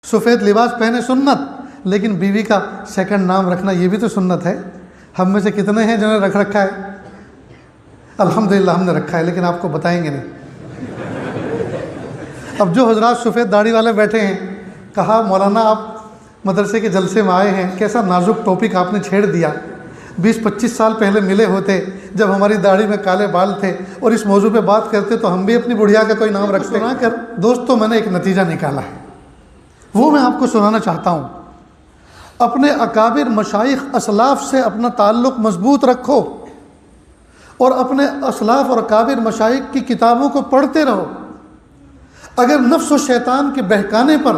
سفید لباس پہنے سنت، لیکن بیوی کا سیکنڈ نام رکھنا یہ بھی تو سنت ہے۔ ہم میں سے کتنے ہیں جنہوں نے رکھ رکھا ہے؟ الحمدللہ ہم نے رکھا ہے، لیکن آپ کو بتائیں گے نہیں۔ اب جو حضرات سفید داڑھی والے بیٹھے ہیں، کہا مولانا آپ مدرسے کے جلسے میں آئے ہیں، کیسا نازک ٹاپک آپ نے چھیڑ دیا۔ 20-25 سال پہلے ملے ہوتے جب ہماری داڑھی میں کالے بال تھے اور اس موضوع پہ بات کرتے تو ہم بھی اپنی بڑھیا کا کوئی نام رکھتے۔ سنا کر دوستوں میں نے ایک نتیجہ نکالا ہے، وہ میں آپ کو سنانا چاہتا ہوں۔ اپنے اکابر مشائخ اسلاف سے اپنا تعلق مضبوط رکھو اور اپنے اسلاف اور اکابر مشائخ کی کتابوں کو پڑھتے رہو۔ اگر نفس و شیطان کے بہکانے پر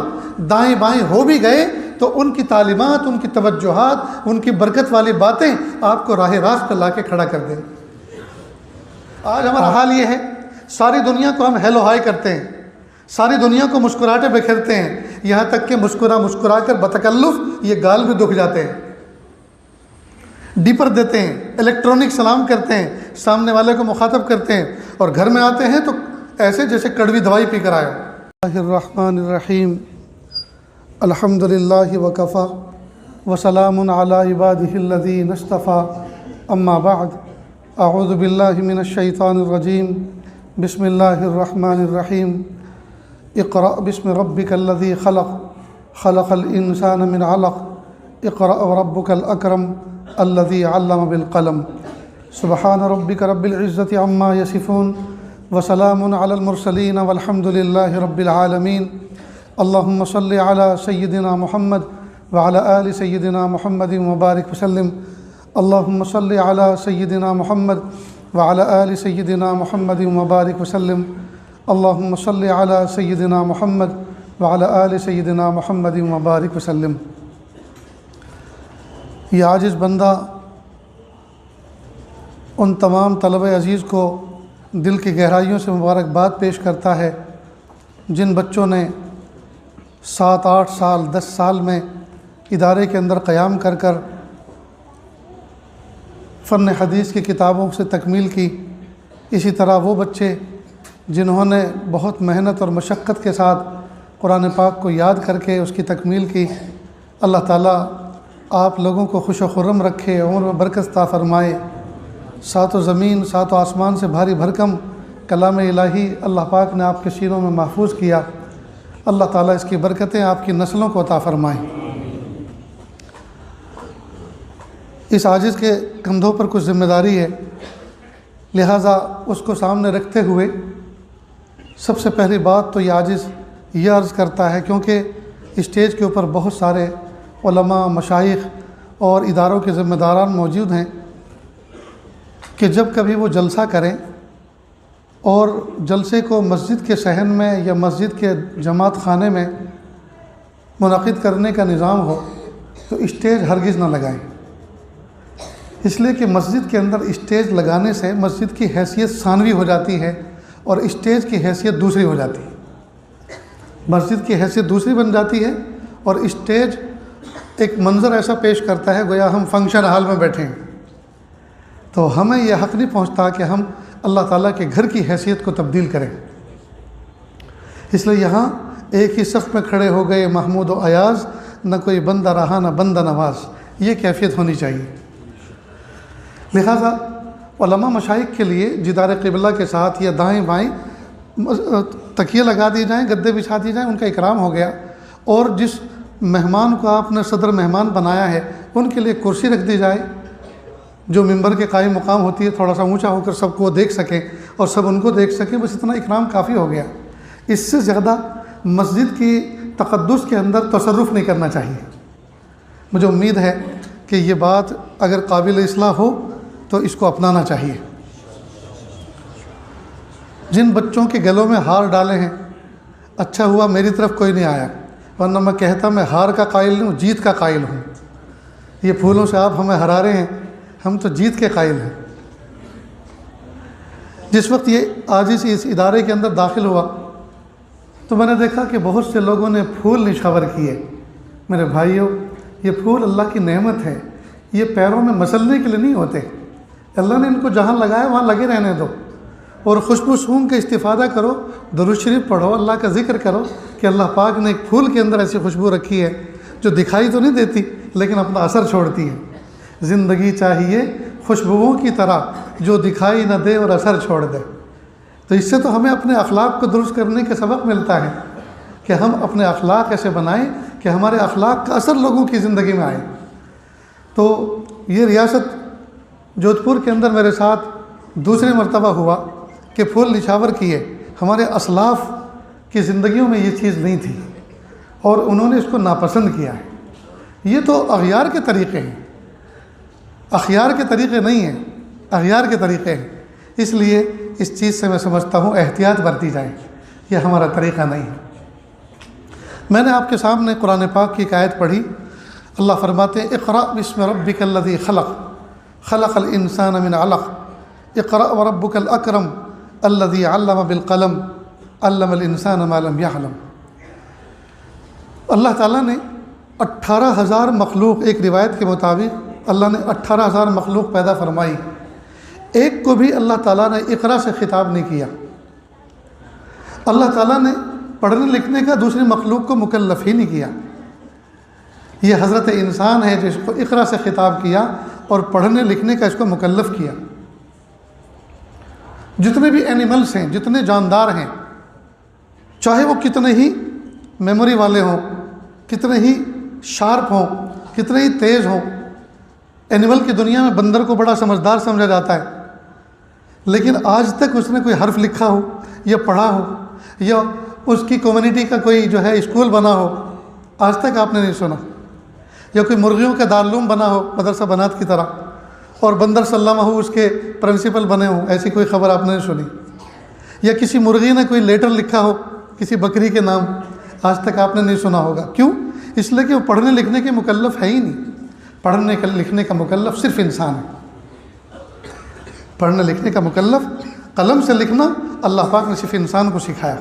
دائیں بائیں ہو بھی گئے تو ان کی تعلیمات، ان کی توجہات، ان کی برکت والی باتیں آپ کو راہ راست پہ لا کے کھڑا کر دیں۔ آج ہمارا حال یہ ہے، ساری دنیا کو ہم ہیلو ہائی کرتے ہیں، ساری دنیا کو مسکراہٹیں بکھیرتے ہیں، یہاں تک کہ مسکرا کر بتکلف یہ گال بھی دکھ جاتے ہیں، ڈیپر دیتے ہیں، الیکٹرانک سلام کرتے ہیں، سامنے والے کو مخاطب کرتے ہیں، اور گھر میں آتے ہیں تو ایسے جیسے کڑوی دوائی پی کر آئے۔ اللہ الرحمن الرحیم، الحمدللہ وکفا وسلام علی عبادہ الذین اصطفیٰ، اما بعد، اعوذ باللہ من الشیطان الرجیم، بسم اللہ الرحمن الرحیم، اقرأ بسم ربک الذی خلق، خلق الانسان من علق، اقرأ وربک الاکرم الذی علم بالقلم، سبحان ربک رب العزة عما یصفون وسلام علی المرسلین والحمد للہ رب العالمین۔ اللہم صلی علی سیدنا محمد وعلی آل سیدنا محمد وبارک وسلم۔ اللہم صلی علی سیدنا محمد وعلی آل سیدنا محمد وبارک وسلم۔ اللہم صلی علی سیدنا محمد وعلی آل سیدنا محمد وبارک وسلم۔ یہ عاجز بندہ ان تمام طلبہ عزیز کو دل کی گہرائیوں سے مبارکباد پیش کرتا ہے جن بچوں نے 7-8 سال 10 سال میں ادارے کے اندر قیام کر کر فن حدیث کی کتابوں سے تکمیل کی۔ اسی طرح وہ بچے جنہوں نے بہت محنت اور مشقت کے ساتھ قرآن پاک کو یاد کر کے اس کی تکمیل کی۔ اللہ تعالیٰ آپ لوگوں کو خوش و خرم رکھے، عمر میں برکت عطا فرمائے۔ سات و زمین سات و آسمان سے بھاری بھرکم کلام الہی اللہ پاک نے آپ کے سینوں میں محفوظ کیا۔ اللہ تعالیٰ اس کی برکتیں آپ کی نسلوں کو عطا فرمائیں۔ اس عاجز کے کندھوں پر کچھ ذمہ داری ہے، لہٰذا اس کو سامنے رکھتے ہوئے سب سے پہلی بات تو یہ عاجز یہ عرض کرتا ہے، کیونکہ اسٹیج کے اوپر بہت سارے علماء، مشائخ اور اداروں کے ذمہ داران موجود ہیں، کہ جب کبھی وہ جلسہ کریں اور جلسے کو مسجد کے صحن میں یا مسجد کے جماعت خانے میں منعقد کرنے کا نظام ہو تو اسٹیج ہرگز نہ لگائیں، اس لیے کہ مسجد کے اندر اسٹیج لگانے سے مسجد کی حیثیت ثانوی ہو جاتی ہے اور اسٹیج کی حیثیت دوسری ہو جاتی ہے۔ مسجد کی حیثیت دوسری بن جاتی ہے اور اسٹیج ایک منظر ایسا پیش کرتا ہے گویا ہم فنکشن ہال میں بیٹھے ہیں، تو ہمیں یہ حق نہیں پہنچتا کہ ہم اللہ تعالیٰ کے گھر کی حیثیت کو تبدیل کریں۔ اس لیے یہاں ایک ہی صف میں کھڑے ہو گئے محمود و ایاز، نہ کوئی بندہ رہا نہ بندہ نواز، یہ کیفیت ہونی چاہیے۔ لہذا علماء مشائخ کے لیے جدار قبلہ کے ساتھ یا دائیں بائیں تکیے لگا دی جائیں، گدے بچھا دی جائیں، ان کا اکرام ہو گیا، اور جس مہمان کو آپ نے صدر مہمان بنایا ہے ان کے لیے کرسی رکھ دی جائے جو ممبر کے قائم مقام ہوتی ہے، تھوڑا سا اونچا ہو کر سب کو دیکھ سکیں اور سب ان کو دیکھ سکیں، بس اتنا اکرام کافی ہو گیا۔ اس سے زیادہ مسجد کی تقدس کے اندر تصرف نہیں کرنا چاہیے۔ مجھے امید ہے کہ یہ بات اگر قابل اصلاح ہو تو اس کو اپنانا چاہیے۔ جن بچوں کے گلوں میں ہار ڈالے ہیں، اچھا ہوا میری طرف کوئی نہیں آیا، ورنہ میں کہتا میں ہار کا قائل نہیں ہوں، جیت کا قائل ہوں۔ یہ پھولوں سے آپ ہمیں ہرا رہے ہیں، ہم تو جیت کے قائل ہیں۔ جس وقت یہ عاجز اس ادارے کے اندر داخل ہوا تو میں نے دیکھا کہ بہت سے لوگوں نے پھول نشاور کیے۔ میرے بھائیوں، یہ پھول اللہ کی نعمت ہے، یہ پیروں میں مسلنے کے لیے نہیں ہوتے۔ اللہ نے ان کو جہاں لگایا وہاں لگے رہنے دو، اور خوشبو سونگھ کے استفادہ کرو، درود شریف پڑھو، اللہ کا ذکر کرو، کہ اللہ پاک نے ایک پھول کے اندر ایسی خوشبو رکھی ہے جو دکھائی تو نہیں دیتی لیکن اپنا اثر چھوڑتی ہے۔ زندگی چاہیے خوشبوؤں کی طرح جو دکھائی نہ دے اور اثر چھوڑ دے۔ تو اس سے تو ہمیں اپنے اخلاق کو درست کرنے کا سبق ملتا ہے کہ ہم اپنے اخلاق ایسے بنائیں کہ ہمارے اخلاق کا اثر لوگوں کی زندگی میں آئے۔ تو یہ ریاست جودھ پور کے اندر میرے ساتھ دوسری مرتبہ ہوا کہ پھول نچھاور کیے۔ ہمارے اسلاف کی زندگیوں میں یہ چیز نہیں تھی اور انہوں نے اس کو ناپسند کیا ہے۔ یہ تو اغیار کے طریقے ہیں، اخیار کے طریقے نہیں ہیں، اغیار کے طریقے ہیں۔ اس لیے اس چیز سے میں سمجھتا ہوں احتیاط برتی جائے، یہ ہمارا طریقہ نہیں ہے۔ میں نے آپ کے سامنے قرآن پاک کی ایک آیت پڑھی۔ اللہ فرماتے ہیں اقرأ بسم ربک الذی خلق خلق الانسان من علق اقرأ وربک الاکرم الذی علم بالقلم علم الانسان ما لم یعلم۔ اللہ تعالیٰ نے 18,000 مخلوق، ایک روایت کے مطابق اللہ نے 18,000 مخلوق پیدا فرمائی، ایک کو بھی اللہ تعالیٰ نے اقرا سے خطاب نہیں کیا۔ اللہ تعالیٰ نے پڑھنے لکھنے کا دوسری مخلوق کو مکلف ہی نہیں کیا۔ یہ حضرت انسان ہے جس کو اقرا سے خطاب کیا اور پڑھنے لکھنے کا اس کو مکلف کیا۔ جتنے بھی اینیملز ہیں، جتنے جاندار ہیں، چاہے وہ کتنے ہی میموری والے ہوں، کتنے ہی شارپ ہوں، کتنے ہی تیز ہوں۔ اینیمل کی دنیا میں بندر کو بڑا سمجھدار سمجھا جاتا ہے، لیکن آج تک اس نے کوئی حرف لکھا ہو یا پڑھا ہو یا اس کی کمیونٹی کا کوئی جو ہے اسکول بنا ہو، آج تک آپ نے نہیں سنا۔ یا کوئی مرغیوں کا دارالعلوم بنا ہو مدرسہ بنات کی طرح اور بندر سلامہ ہو اس کے پرنسپل بنے ہوں، ایسی کوئی خبر آپ نے نہیں سنی۔ یا کسی مرغی نے کوئی لیٹر لکھا ہو کسی بکری کے نام، آج تک آپ نے نہیں سنا ہوگا۔ کیوں؟ اس لیے کہ وہ پڑھنے لکھنے کے مکلف ہے ہی نہیں۔ پڑھنے لکھنے کا مکلف صرف انسان ہے۔ پڑھنے لکھنے کا مکلف، قلم سے لکھنا اللہ پاک نے صرف انسان کو سکھایا۔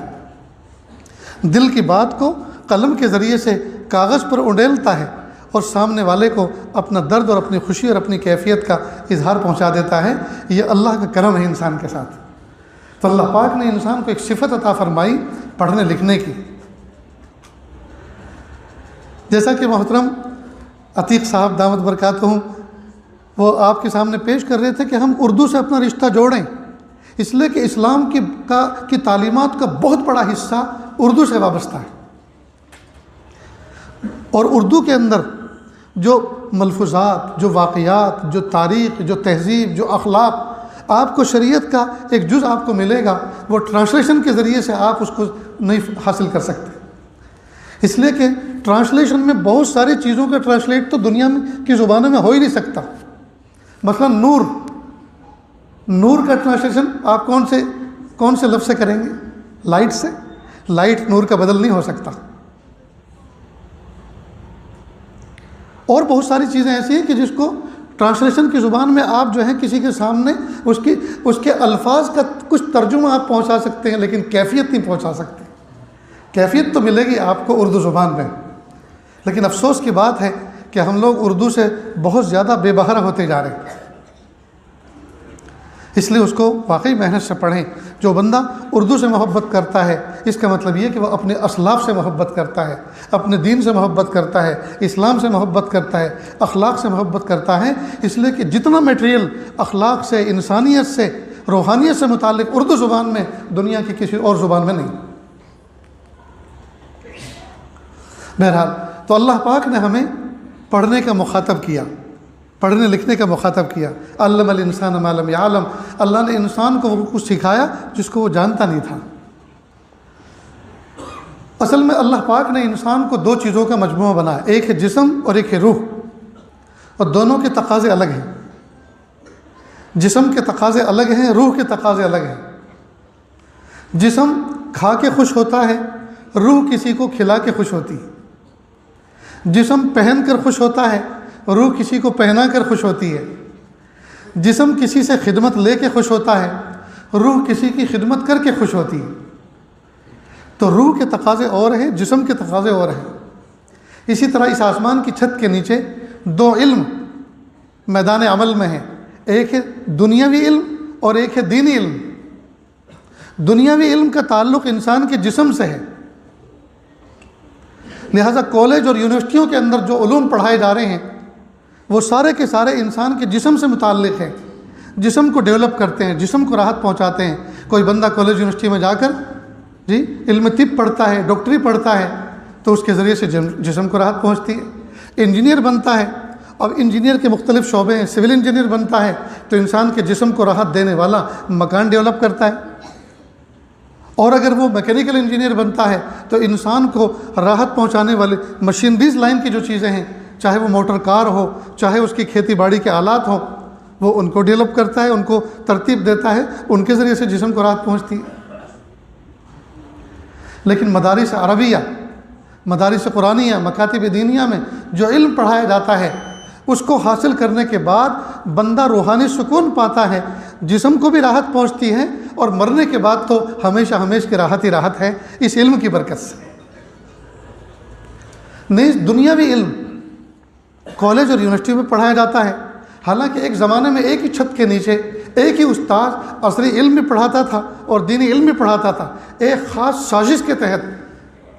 دل کی بات کو قلم کے ذریعے سے کاغذ پر اڈیلتا ہے اور سامنے والے کو اپنا درد اور اپنی خوشی اور اپنی کیفیت کا اظہار پہنچا دیتا ہے۔ یہ اللہ کا کرم ہے انسان کے ساتھ۔ تو اللہ پاک نے انسان کو ایک صفت عطا فرمائی پڑھنے لکھنے کی۔ جیسا کہ محترم عتیق صاحب دامت برکاتہم وہ آپ کے سامنے پیش کر رہے تھے کہ ہم اردو سے اپنا رشتہ جوڑیں، اس لیے کہ اسلام کی تعلیمات کا بہت بڑا حصہ اردو سے وابستہ ہے۔ اور اردو کے اندر جو ملفوظات، جو واقعات، جو تاریخ، جو تہذیب، جو اخلاق آپ کو شریعت کا ایک جز آپ کو ملے گا، وہ ٹرانسلیشن کے ذریعے سے آپ اس کو نہیں حاصل کر سکتے۔ اس لیے کہ ٹرانسلیشن میں بہت ساری چیزوں کا ٹرانسلیٹ تو دنیا کی زبانوں میں ہو ہی نہیں سکتا۔ مثلا نور کا ٹرانسلیشن آپ کون سے لفظ سے کریں گے؟ لائٹ سے۔ لائٹ نور کا بدل نہیں ہو سکتا۔ اور بہت ساری چیزیں ایسی ہیں کہ جس کو ٹرانسلیشن کی زبان میں آپ جو ہے کسی کے سامنے اس کے الفاظ کا کچھ ترجمہ آپ پہنچا سکتے ہیں، لیکن کیفیت نہیں پہنچا سکتے۔ کیفیت تو ملے گی آپ کو اردو زبان میں، لیکن افسوس کی بات ہے کہ ہم لوگ اردو سے بہت زیادہ بے بہرہ ہوتے جا رہے ہیں۔ اس لیے اس کو واقعی محنت سے پڑھیں۔ جو بندہ اردو سے محبت کرتا ہے، اس کا مطلب یہ کہ وہ اپنے اسلاف سے محبت کرتا ہے، اپنے دین سے محبت کرتا ہے، اسلام سے محبت کرتا ہے، اخلاق سے محبت کرتا ہے۔ اس لیے کہ جتنا میٹیریل اخلاق سے، انسانیت سے، روحانیت سے متعلق اردو زبان میں، دنیا کی کسی اور زبان میں نہیں۔ بہرحال تو اللہ پاک نے ہمیں پڑھنے کا مخاطب کیا، پڑھنے لکھنے کا مخاطب کیا۔ علم الانسان ما لم یعلم، اللہ نے انسان کو وہ کچھ سکھایا جس کو وہ جانتا نہیں تھا۔ اصل میں اللہ پاک نے انسان کو دو چیزوں کا مجموعہ بنایا، ایک ہے جسم اور ایک ہے روح، اور دونوں کے تقاضے الگ ہیں۔ جسم کے تقاضے الگ ہیں، روح کے تقاضے الگ ہیں۔ جسم کھا کے خوش ہوتا ہے، روح کسی کو کھلا کے خوش ہوتی ہے۔ جسم پہن کر خوش ہوتا ہے، روح کسی کو پہنا کر خوش ہوتی ہے۔ جسم کسی سے خدمت لے کے خوش ہوتا ہے، روح کسی کی خدمت کر کے خوش ہوتی ہے۔ تو روح کے تقاضے اور ہیں، جسم کے تقاضے اور ہیں۔ اسی طرح اس آسمان کی چھت کے نیچے دو علم میدان عمل میں ہیں، ایک ہے دنیاوی علم اور ایک ہے دینی علم۔ دنیاوی علم کا تعلق انسان کے جسم سے ہے، لہٰذا کالج اور یونیورسٹیوں کے اندر جو علوم پڑھائے جا رہے ہیں وہ سارے کے سارے انسان کے جسم سے متعلق ہیں، جسم کو ڈیولپ کرتے ہیں، جسم کو راحت پہنچاتے ہیں۔ کوئی بندہ کالج یونیورسٹی میں جا کر علم طب پڑھتا ہے، ڈاکٹری پڑھتا ہے، تو اس کے ذریعے سے جسم کو راحت پہنچتی ہے۔ انجینئر بنتا ہے، اب انجینئر کے مختلف شعبے ہیں، سول انجینئر بنتا ہے تو انسان کے جسم کو راحت دینے والا مکان ڈیولپ کرتا ہے، اور اگر وہ میکینیکل انجینئر بنتا ہے تو انسان کو راحت پہنچانے والے مشینریز لائن کی جو چیزیں ہیں، چاہے وہ موٹر کار ہو، چاہے اس کی کھیتی باڑی کے آلات ہوں، وہ ان کو ڈیولپ کرتا ہے، ان کو ترتیب دیتا ہے، ان کے ذریعے سے جسم کو راحت پہنچتی ہے۔ لیکن مدارس عربیہ، مدارس قرآنیہ، مکاتب دینیہ میں جو علم پڑھایا جاتا ہے اس کو حاصل کرنے کے بعد بندہ روحانی سکون پاتا ہے، جسم کو بھی راحت پہنچتی ہے، اور مرنے کے بعد تو ہمیشہ ہمیشہ کی راحت ہی راحت ہے اس علم کی برکت سے۔ نہیں، دنیاوی علم کالج اور یونیورسٹی میں پڑھایا جاتا ہے، حالانکہ ایک زمانے میں ایک ہی چھت کے نیچے ایک ہی استاد عصری علم بھی پڑھاتا تھا اور دینی علم بھی پڑھاتا تھا۔ ایک خاص سازش کے تحت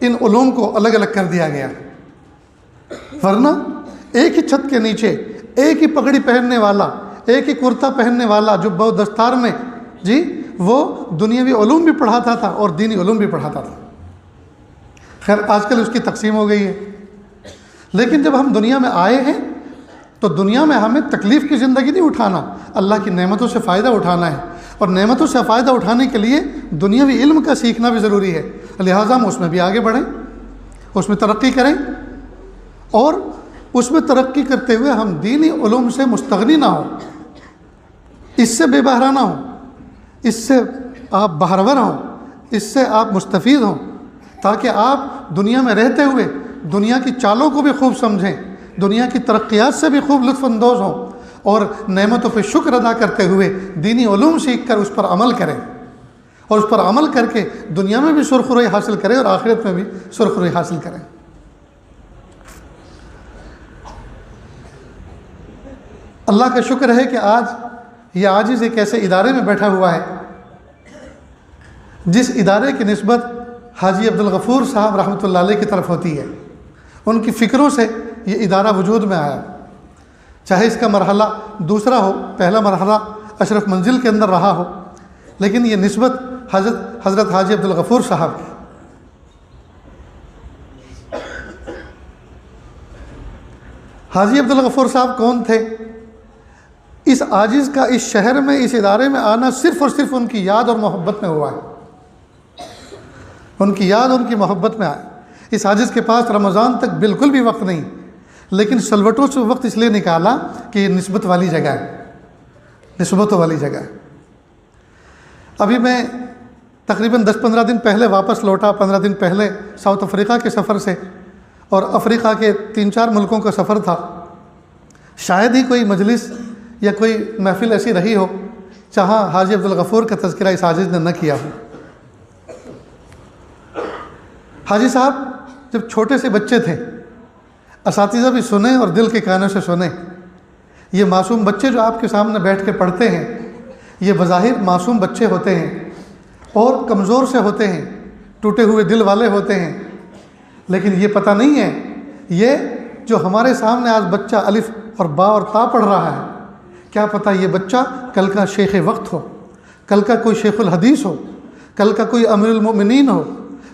ان علوم کو الگ الگ کر دیا گیا، ورنہ ایک ہی چھت کے نیچے ایک ہی پگڑی پہننے والا، ایک ہی کرتا پہننے والا جبہ و دستار میں وہ دنیاوی علوم بھی پڑھاتا تھا اور دینی علوم بھی پڑھاتا تھا۔ خیر آج کل اس کی تقسیم ہو گئی ہے، لیکن جب ہم دنیا میں آئے ہیں تو دنیا میں ہمیں تکلیف کی زندگی نہیں اٹھانا، اللہ کی نعمتوں سے فائدہ اٹھانا ہے، اور نعمتوں سے فائدہ اٹھانے کے لیے دنیاوی علم کا سیکھنا بھی ضروری ہے، لہٰذا ہم اس میں بھی آگے بڑھیں، اس میں ترقی کریں، اور اس میں ترقی کرتے ہوئے ہم دینی علوم سے مستغنی نہ ہوں، اس سے بے بہرا نہ ہوں، اس سے آپ بہرور ہوں، اس سے آپ مستفید ہوں، تاکہ آپ دنیا میں رہتے ہوئے دنیا کی چالوں کو بھی خوب سمجھیں، دنیا کی ترقیات سے بھی خوب لطف اندوز ہوں، اور نعمتوں پہ شکر ادا کرتے ہوئے دینی علوم سیکھ کر اس پر عمل کریں، اور اس پر عمل کر کے دنیا میں بھی سرخروئی حاصل کریں اور آخرت میں بھی سرخروئی حاصل کریں۔ اللہ کا شکر ہے کہ آج یہ عاجز ایک ایسے ادارے میں بیٹھا ہوا ہے جس ادارے کی نسبت حاجی عبدالغفور صاحب رحمۃ اللہ علیہ کی طرف ہوتی ہے۔ ان کی فکروں سے یہ ادارہ وجود میں آیا، چاہے اس کا مرحلہ دوسرا ہو، پہلا مرحلہ اشرف منزل کے اندر رہا ہو، لیکن یہ نسبت حضرت حاجی عبدالغفور صاحب کی۔ حاجی عبدالغفور صاحب کون تھے؟ اس عاجز کا اس شہر میں، اس ادارے میں آنا صرف اور صرف ان کی یاد اور محبت میں ہوا ہے، ان کی یاد، ان کی محبت میں آیا۔ اس عاجز کے پاس رمضان تک بالکل بھی وقت نہیں، لیکن سلوٹوں سے وقت اس لیے نکالا کہ یہ نسبت والی جگہ ہے، نسبتوں والی جگہ ہے۔ ابھی میں تقریباً 10-15 دن پہلے واپس لوٹا، 15 دن پہلے ساؤتھ افریقہ کے سفر سے، اور افریقہ کے 3-4 ملکوں کا سفر تھا۔ شاید ہی کوئی مجلس یا کوئی محفل ایسی رہی ہو جہاں حاجی عبدالغفور کا تذکرہ اس عاجز نے نہ کیا ہو۔ حاجی صاحب جب چھوٹے سے بچے تھے، اساتذہ بھی سنیں اور دل کے کانوں سے سنیں، یہ معصوم بچے جو آپ کے سامنے بیٹھ کے پڑھتے ہیں، یہ بظاہر معصوم بچے ہوتے ہیں اور کمزور سے ہوتے ہیں، ٹوٹے ہوئے دل والے ہوتے ہیں، لیکن یہ پتہ نہیں ہے یہ جو ہمارے سامنے آج بچہ الف اور با اور تا پڑھ رہا ہے، کیا پتہ یہ بچہ کل کا شیخ وقت ہو، کل کا کوئی شیخ الحدیث ہو، کل کا کوئی امیر المؤمنین ہو،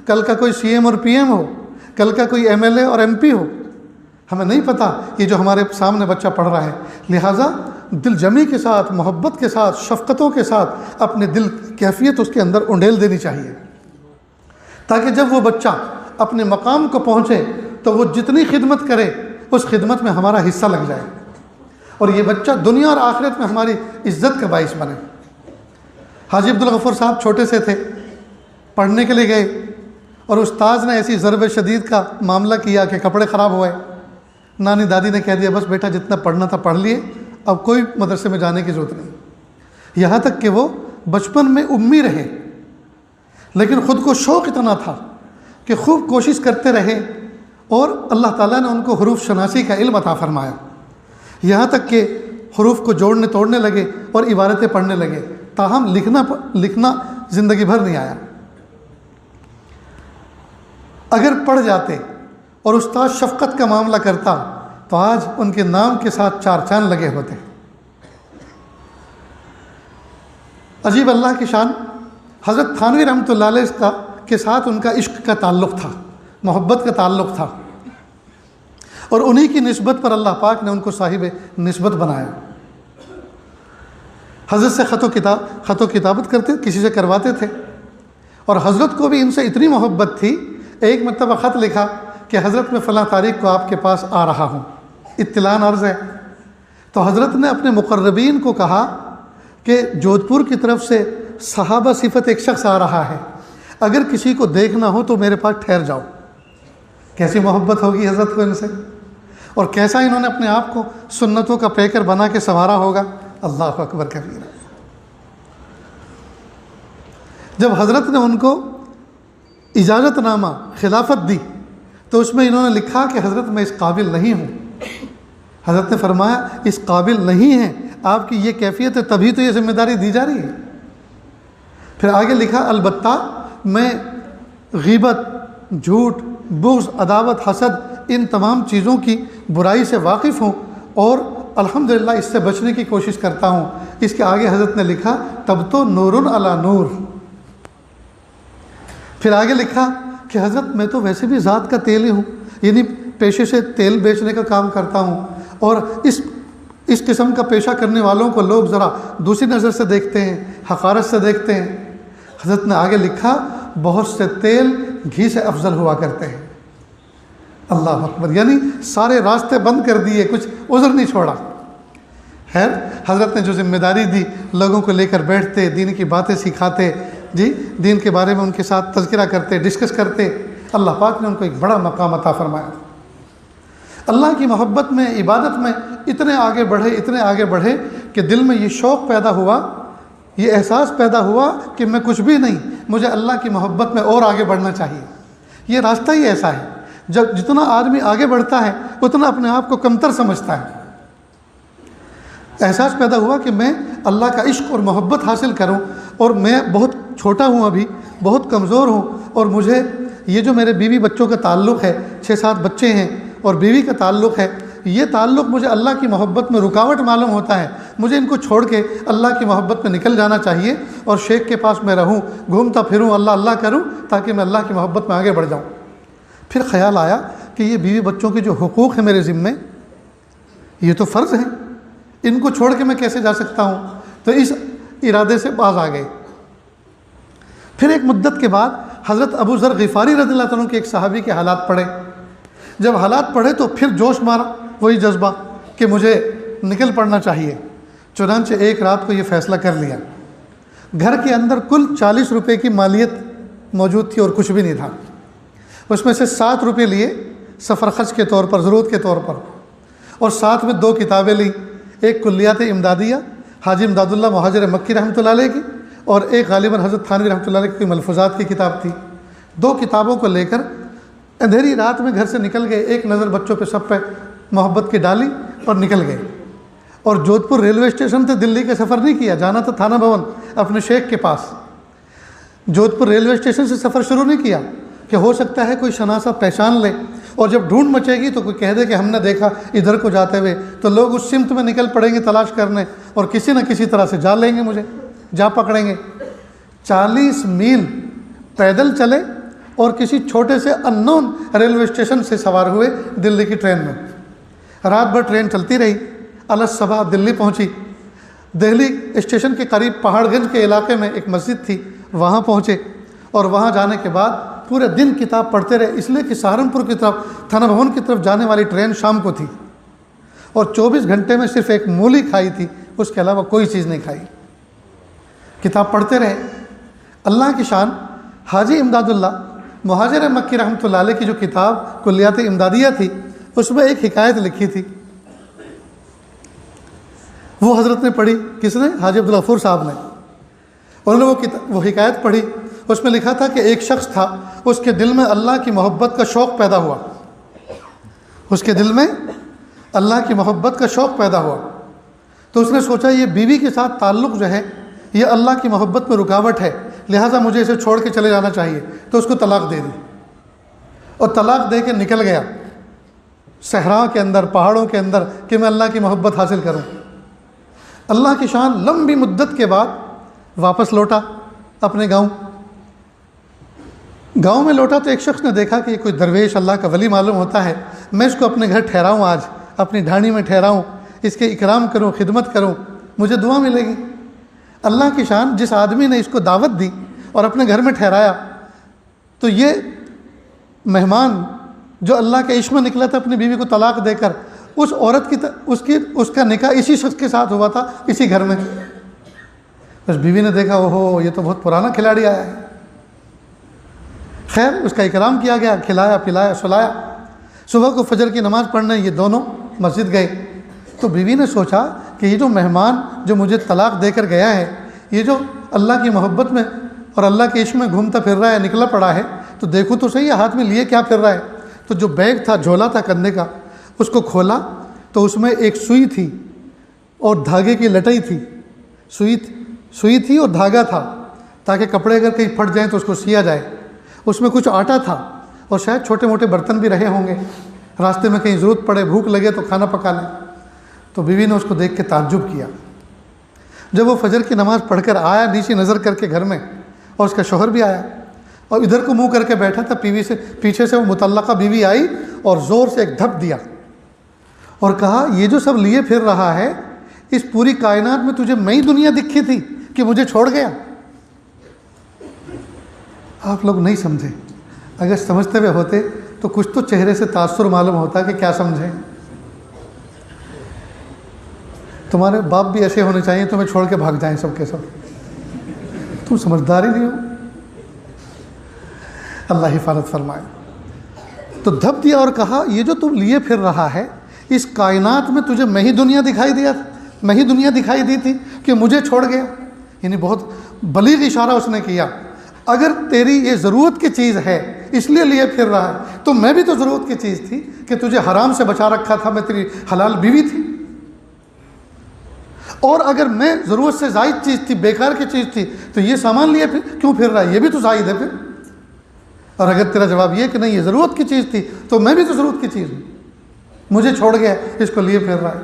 کل کا کوئی سی ایم اور پی ایم ہو، کل کا کوئی ایم ایل اے اور ایم پی ہو۔ ہمیں نہیں پتہ یہ جو ہمارے سامنے بچہ پڑھ رہا ہے، لہٰذا دل جمی کے ساتھ، محبت کے ساتھ، شفقتوں کے ساتھ اپنے دل کیفیت اس کے اندر انڈیل دینی چاہیے، تاکہ جب وہ بچہ اپنے مقام کو پہنچے تو وہ جتنی خدمت کرے اس خدمت میں ہمارا حصہ لگ جائے، اور یہ بچہ دنیا اور آخرت میں ہماری عزت کا باعث بنے۔ حاجی عبدالغفور صاحب چھوٹے سے تھے، پڑھنے کے لیے گئے، اور استاذ نے ایسی ضرب شدید کا معاملہ کیا کہ کپڑے خراب ہوئے۔ نانی دادی نے کہہ دیا بس بیٹا جتنا پڑھنا تھا پڑھ لیے، اب کوئی مدرسے میں جانے کی ضرورت نہیں۔ یہاں تک کہ وہ بچپن میں امی رہے، لیکن خود کو شوق اتنا تھا کہ خوب کوشش کرتے رہے، اور اللہ تعالیٰ نے ان کو حروف شناسی کا علم عطا فرمایا، یہاں تک کہ حروف کو جوڑنے توڑنے لگے اور عبارتیں پڑھنے لگے، تاہم لکھنا زندگی بھر نہیں آیا۔ اگر پڑھ جاتے اور استاد شفقت کا معاملہ کرتا تو آج ان کے نام کے ساتھ 4 چاند لگے ہوتے۔ عجیب اللہ کی شان، حضرت تھانوی رحمۃ اللہ علیہ کے ساتھ ان کا عشق کا تعلق تھا، محبت کا تعلق تھا، اور انہی کی نسبت پر اللہ پاک نے ان کو صاحب نسبت بنایا۔ حضرت سے خط و کتابت کرتے، کسی سے کرواتے تھے، اور حضرت کو بھی ان سے اتنی محبت تھی، ایک مرتبہ خط لکھا کہ حضرت میں فلاں تاریخ کو آپ کے پاس آ رہا ہوں، اطلاع عرض ہے۔ تو حضرت نے اپنے مقربین کو کہا کہ جودھپور کی طرف سے صحابہ صفت ایک شخص آ رہا ہے، اگر کسی کو دیکھنا ہو تو میرے پاس ٹھہر جاؤ۔ کیسی محبت ہوگی حضرت کو ان سے، اور کیسا انہوں نے اپنے آپ کو سنتوں کا پیکر بنا کے سنوارا ہوگا۔ اللہ اکبر کبیرہ۔ جب حضرت نے ان کو اجازت نامہ خلافت دی تو اس میں انہوں نے لکھا کہ حضرت میں اس قابل نہیں ہوں۔ حضرت نے فرمایا اس قابل نہیں ہے، آپ کی یہ کیفیت ہے تبھی تو یہ ذمہ داری دی جا رہی ہے۔ پھر آگے لکھا البتہ میں غیبت، جھوٹ، بغض، عداوت، حسد، ان تمام چیزوں کی برائی سے واقف ہوں اور الحمدللہ اس سے بچنے کی کوشش کرتا ہوں۔ اس کے آگے حضرت نے لکھا تب تو نور علی نور۔ پھر آگے لکھا کہ حضرت میں تو ویسے بھی ذات کا تیل ہی ہوں، یعنی پیشے سے تیل بیچنے کا کام کرتا ہوں، اور اس قسم کا پیشہ کرنے والوں کو لوگ ذرا دوسری نظر سے دیکھتے ہیں، حقارت سے دیکھتے ہیں۔ حضرت نے آگے لکھا بہت سے تیل گھی سے افضل ہوا کرتے ہیں۔ اللہ اکبر، یعنی سارے راستے بند کر دیے، کچھ عذر نہیں چھوڑا۔ خیر، حضرت نے جو ذمہ داری دی، لوگوں کو لے کر بیٹھتے، دین کی باتیں سکھاتے، دین کے بارے میں ان کے ساتھ تذکرہ کرتے، ڈسکس کرتے۔ اللہ پاک نے ان کو ایک بڑا مقام عطا فرمایا۔ اللہ کی محبت میں، عبادت میں اتنے آگے بڑھے کہ دل میں یہ شوق پیدا ہوا، یہ احساس پیدا ہوا کہ میں کچھ بھی نہیں، مجھے اللہ کی محبت میں اور آگے بڑھنا چاہیے۔ یہ راستہ ہی ایسا ہے، جتنا آدمی آگے بڑھتا ہے اتنا اپنے آپ کو کمتر سمجھتا ہے۔ احساس پیدا ہوا کہ میں اللہ کا عشق اور محبت حاصل کروں، اور میں بہت چھوٹا ہوں، ابھی بہت کمزور ہوں، اور مجھے یہ جو میرے بیوی بچوں کا تعلق ہے، 6-7 بچے ہیں اور بیوی کا تعلق ہے، یہ تعلق مجھے اللہ کی محبت میں رکاوٹ معلوم ہوتا ہے۔ مجھے ان کو چھوڑ کے اللہ کی محبت میں نکل جانا چاہیے اور شیخ کے پاس میں رہوں، گھومتا پھروں، اللہ اللہ کروں، تاکہ میں اللہ کی محبت میں آگے بڑھ جاؤں۔ پھر خیال آیا کہ یہ بیوی بچوں کے جو حقوق ہیں میرے ذمے، یہ تو فرض ہیں، ان کو چھوڑ کے میں کیسے جا سکتا ہوں؟ تو اس ارادے سے باز آ گئے۔ پھر ایک مدت کے بعد حضرت ابو ذر غفاری رضی اللہ عنہ کے ایک صحابی کے حالات پڑھے۔ جب حالات پڑھے تو پھر جوش مارا وہی جذبہ کہ مجھے نکل پڑنا چاہیے۔ چنانچہ ایک رات کو یہ فیصلہ کر لیا۔ گھر کے اندر کل 40 روپے کی مالیت موجود تھی اور کچھ بھی نہیں تھا۔ اس میں سے 7 روپے لیے سفر خرچ کے طور پر، ضرورت کے طور پر، اور ساتھ میں 2 کتابیں لیں، ایک کلیات امدادیہ حاجی امداد اللہ مہاجر مکی رحمۃ اللہ علیہ کی، اور ایک غالباً حضرت تھانوی رحمۃ اللہ علیہ کی ملفوظات کی کتاب تھی۔ 2 کتابوں کو لے کر اندھیری رات میں گھر سے نکل گئے، ایک نظر بچوں پہ سب پہ محبت کی ڈالی اور نکل گئے۔ اور جودھپور ریلوے اسٹیشن سے دلی کا سفر نہیں کیا، جانا تھا تھانہ بھون اپنے شیخ کے پاس۔ جودھپور ریلوے اسٹیشن سے سفر شروع نہیں کیا کہ ہو سکتا ہے کوئی شناسا پہچان لے، اور جب ڈھونڈ مچے گی تو کوئی کہہ دے کہ ہم نے دیکھا ادھر کو جاتے ہوئے، تو لوگ اس سمت میں نکل پڑیں گے تلاش کرنے، اور کسی نہ کسی طرح سے جا لیں گے، مجھے جا پکڑیں گے۔ 40 میل پیدل چلے اور کسی چھوٹے سے ان نون ریلوے اسٹیشن سے سوار ہوئے دلی کی ٹرین میں۔ رات بھر ٹرین چلتی رہی، الصبح دلی پہنچی۔ دہلی اسٹیشن کے قریب پہاڑ گنج کے علاقے میں ایک مسجد تھی، وہاں پہنچے، اور وہاں جانے کے بعد پورے دن کتاب پڑھتے رہے، اس لیے کہ سہارنپور کی طرف، تھانہ بھون کی طرف جانے والی ٹرین شام کو تھی، اور 24 گھنٹے میں صرف ایک مولی کھائی تھی، اس کے علاوہ کوئی چیز نہیں کھائی۔ کتاب پڑھتے رہے۔ اللہ کی شان، حاجی امداد اللہ مہاجر مکی رحمۃ اللہ علیہ کی جو کتاب کلیات امدادیہ تھی، اس میں ایک حکایت لکھی تھی، وہ حضرت نے پڑھی۔ کس نے؟ حاجی عبدالغفور صاحب نے۔ انہوں نے وہ حکایت پڑھی، اس میں لکھا تھا کہ ایک شخص تھا، اس کے دل میں اللہ کی محبت کا شوق پیدا ہوا، اس کے دل میں اللہ کی محبت کا شوق پیدا ہوا، تو اس نے سوچا یہ بیوی کے ساتھ تعلق جو ہے یہ اللہ کی محبت میں رکاوٹ ہے، لہٰذا مجھے اسے چھوڑ کے چلے جانا چاہیے، تو اس کو طلاق دے دی۔ اور طلاق دے کے نکل گیا صحرا کے اندر، پہاڑوں کے اندر، کہ میں اللہ کی محبت حاصل کروں۔ اللہ کی شان لمبی مدت کے بعد واپس لوٹا اپنے گاؤں میں لوٹا تو ایک شخص نے دیکھا کہ یہ کوئی درویش اللہ کا ولی معلوم ہوتا ہے، میں اس کو اپنے گھر ٹھہراؤں، آج اپنی ڈھانی میں ٹھہراؤں، اس کے اکرام کروں، خدمت کروں، مجھے دعا ملے گی۔ اللہ کی شان جس آدمی نے اس کو دعوت دی اور اپنے گھر میں ٹھہرایا، تو یہ مہمان جو اللہ کے عشق میں نکلا تھا اپنی بیوی کو طلاق دے کر، اس عورت اس کا نکاح اسی شخص کے ساتھ ہوا تھا، اسی گھر میں۔ بس بیوی نے دیکھا اوہو یہ تو بہت پرانا کھلاڑی آیا ہے۔ خیر اس کا اکرام کیا گیا، کھلایا پلایا سلایا۔ صبح کو فجر کی نماز پڑھنے یہ دونوں مسجد گئے تو بیوی نے سوچا کہ یہ جو مہمان جو مجھے طلاق دے کر گیا ہے، یہ جو اللہ کی محبت میں اور اللہ کے عشق میں گھومتا پھر رہا ہے، نکلا پڑا ہے، تو دیکھو تو صحیح ہاتھ میں لیے کیا پھر رہا ہے۔ تو جو بیگ تھا، جھولا تھا کندھے کا، اس کو کھولا تو اس میں ایک سوئی تھی اور دھاگے کی لٹائی تھی۔ سوئی تھی اور دھاگا تھا تاکہ کپڑے اگر کہیں پھٹ جائیں تو اس کو سیا جائے۔ اس میں کچھ آٹا تھا اور شاید چھوٹے موٹے برتن بھی رہے ہوں گے، راستے میں کہیں ضرورت پڑے، بھوک لگے تو کھانا پکا لیں۔ تو بیوی نے اس کو دیکھ کے تعجب کیا۔ جب وہ فجر کی نماز پڑھ کر آیا نیچی نظر کر کے گھر میں، اور اس کا شوہر بھی آیا اور ادھر کو منہ کر کے بیٹھا تھا، پیچھے سے وہ متعلقہ بیوی آئی اور زور سے ایک دھپ دیا اور کہا یہ جو سب لیے پھر رہا ہے، اس پوری کائنات میں تجھے میں ہی دنیا دکھی تھی کہ مجھے چھوڑ گیا؟ آپ لوگ نہیں سمجھے، اگر سمجھتے ہوئے ہوتے تو کچھ تو چہرے سے تاثر معلوم ہوتا کہ کیا سمجھیں۔ تمہارے باپ بھی ایسے ہونے چاہیے تمہیں چھوڑ کے بھاگ جائیں سب کے سب، تم سمجھدار ہی نہیں ہو۔ اللہ حفاظت فرمائے۔ تو دھپ دیا اور کہا یہ جو تم لیے پھر رہا ہے، اس کائنات میں تجھے میں ہی دنیا دکھائی دی تھی کہ مجھے چھوڑ گیا۔ یعنی بہت بلیغ اشارہ اس نے کیا، اگر تیری یہ ضرورت کی چیز ہے اس لیے پھر رہا ہے، تو میں بھی تو ضرورت کی چیز تھی کہ تجھے حرام سے بچا رکھا تھا، میں تیری حلال بیوی تھی۔ اور اگر میں ضرورت سے زائد چیز تھی، بیکار کی چیز تھی، تو یہ سامان لیے کیوں پھر رہا ہے؟ یہ بھی تو زائد ہے پھر۔ اور اگر تیرا جواب یہ کہ نہیں یہ ضرورت کی چیز تھی، تو میں بھی تو ضرورت کی چیز ہوں، مجھے چھوڑ گیا، اس کو لیے پھر رہا ہے۔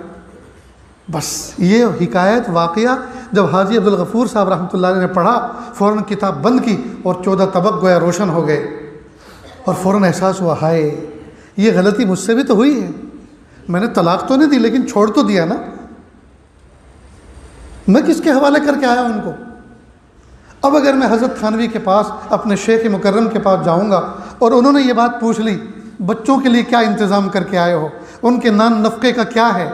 بس یہ حکایت واقعہ جب حاجی عبدالغفور صاحب رحمۃ اللہ علیہ نے پڑھا، فوراً کتاب بند کی اور 14 طبق گویا روشن ہو گئے، اور فوراً احساس ہوا ہائے یہ غلطی مجھ سے بھی تو ہوئی ہے، میں نے طلاق تو نہیں دی لیکن چھوڑ تو دیا نا، میں کس کے حوالے کر کے آیا ان کو؟ اب اگر میں حضرت تھانوی کے پاس اپنے شیخ مکرم کے پاس جاؤں گا اور انہوں نے یہ بات پوچھ لی بچوں کے لیے کیا انتظام کر کے آئے ہو، ان کے نان نفقے کا کیا ہے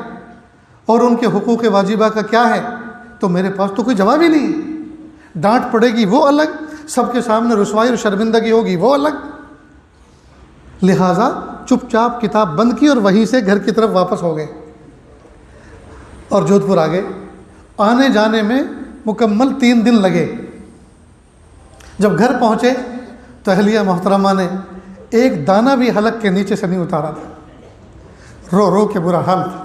اور ان کے حقوق واجبہ کا کیا ہے، تو میرے پاس تو کوئی جواب ہی نہیں۔ ڈانٹ پڑے گی وہ الگ، سب کے سامنے رسوائی اور شرمندگی ہوگی وہ الگ۔ لہٰذا چپ چاپ کتاب بند کی اور وہیں سے گھر کی طرف واپس ہو گئے اور جودھ پور آگے۔ آنے جانے میں مکمل 3 دن لگے۔ جب گھر پہنچے تو اہلیہ محترمہ نے ایک دانہ بھی حلق کے نیچے سے نہیں اتارا تھا، رو رو کے برا حال تھا،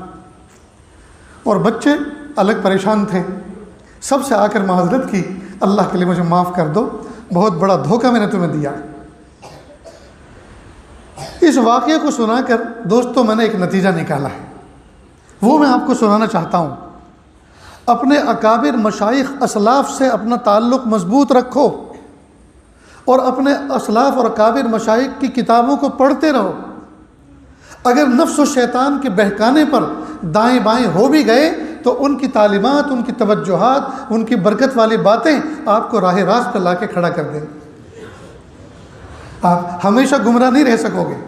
اور بچے الگ پریشان تھے۔ سب سے آ کر معذرت کی، اللہ کے لیے مجھے معاف کر دو، بہت بڑا دھوکہ میں نے تمہیں دیا۔ اس واقعے کو سنا کر دوستوں میں نے ایک نتیجہ نکالا ہے، وہ میں آپ کو سنانا چاہتا ہوں۔ اپنے اکابر مشائخ اسلاف سے اپنا تعلق مضبوط رکھو اور اپنے اسلاف اور اکابر مشائخ کی کتابوں کو پڑھتے رہو۔ اگر نفس و شیطان کے بہکانے پر دائیں بائیں ہو بھی گئے تو ان کی تعلیمات، ان کی توجہات، ان کی برکت والی باتیں آپ کو راہ راست پہ لا کے کھڑا کر دیں گے۔ آپ ہمیشہ گمراہ نہیں رہ سکو گے۔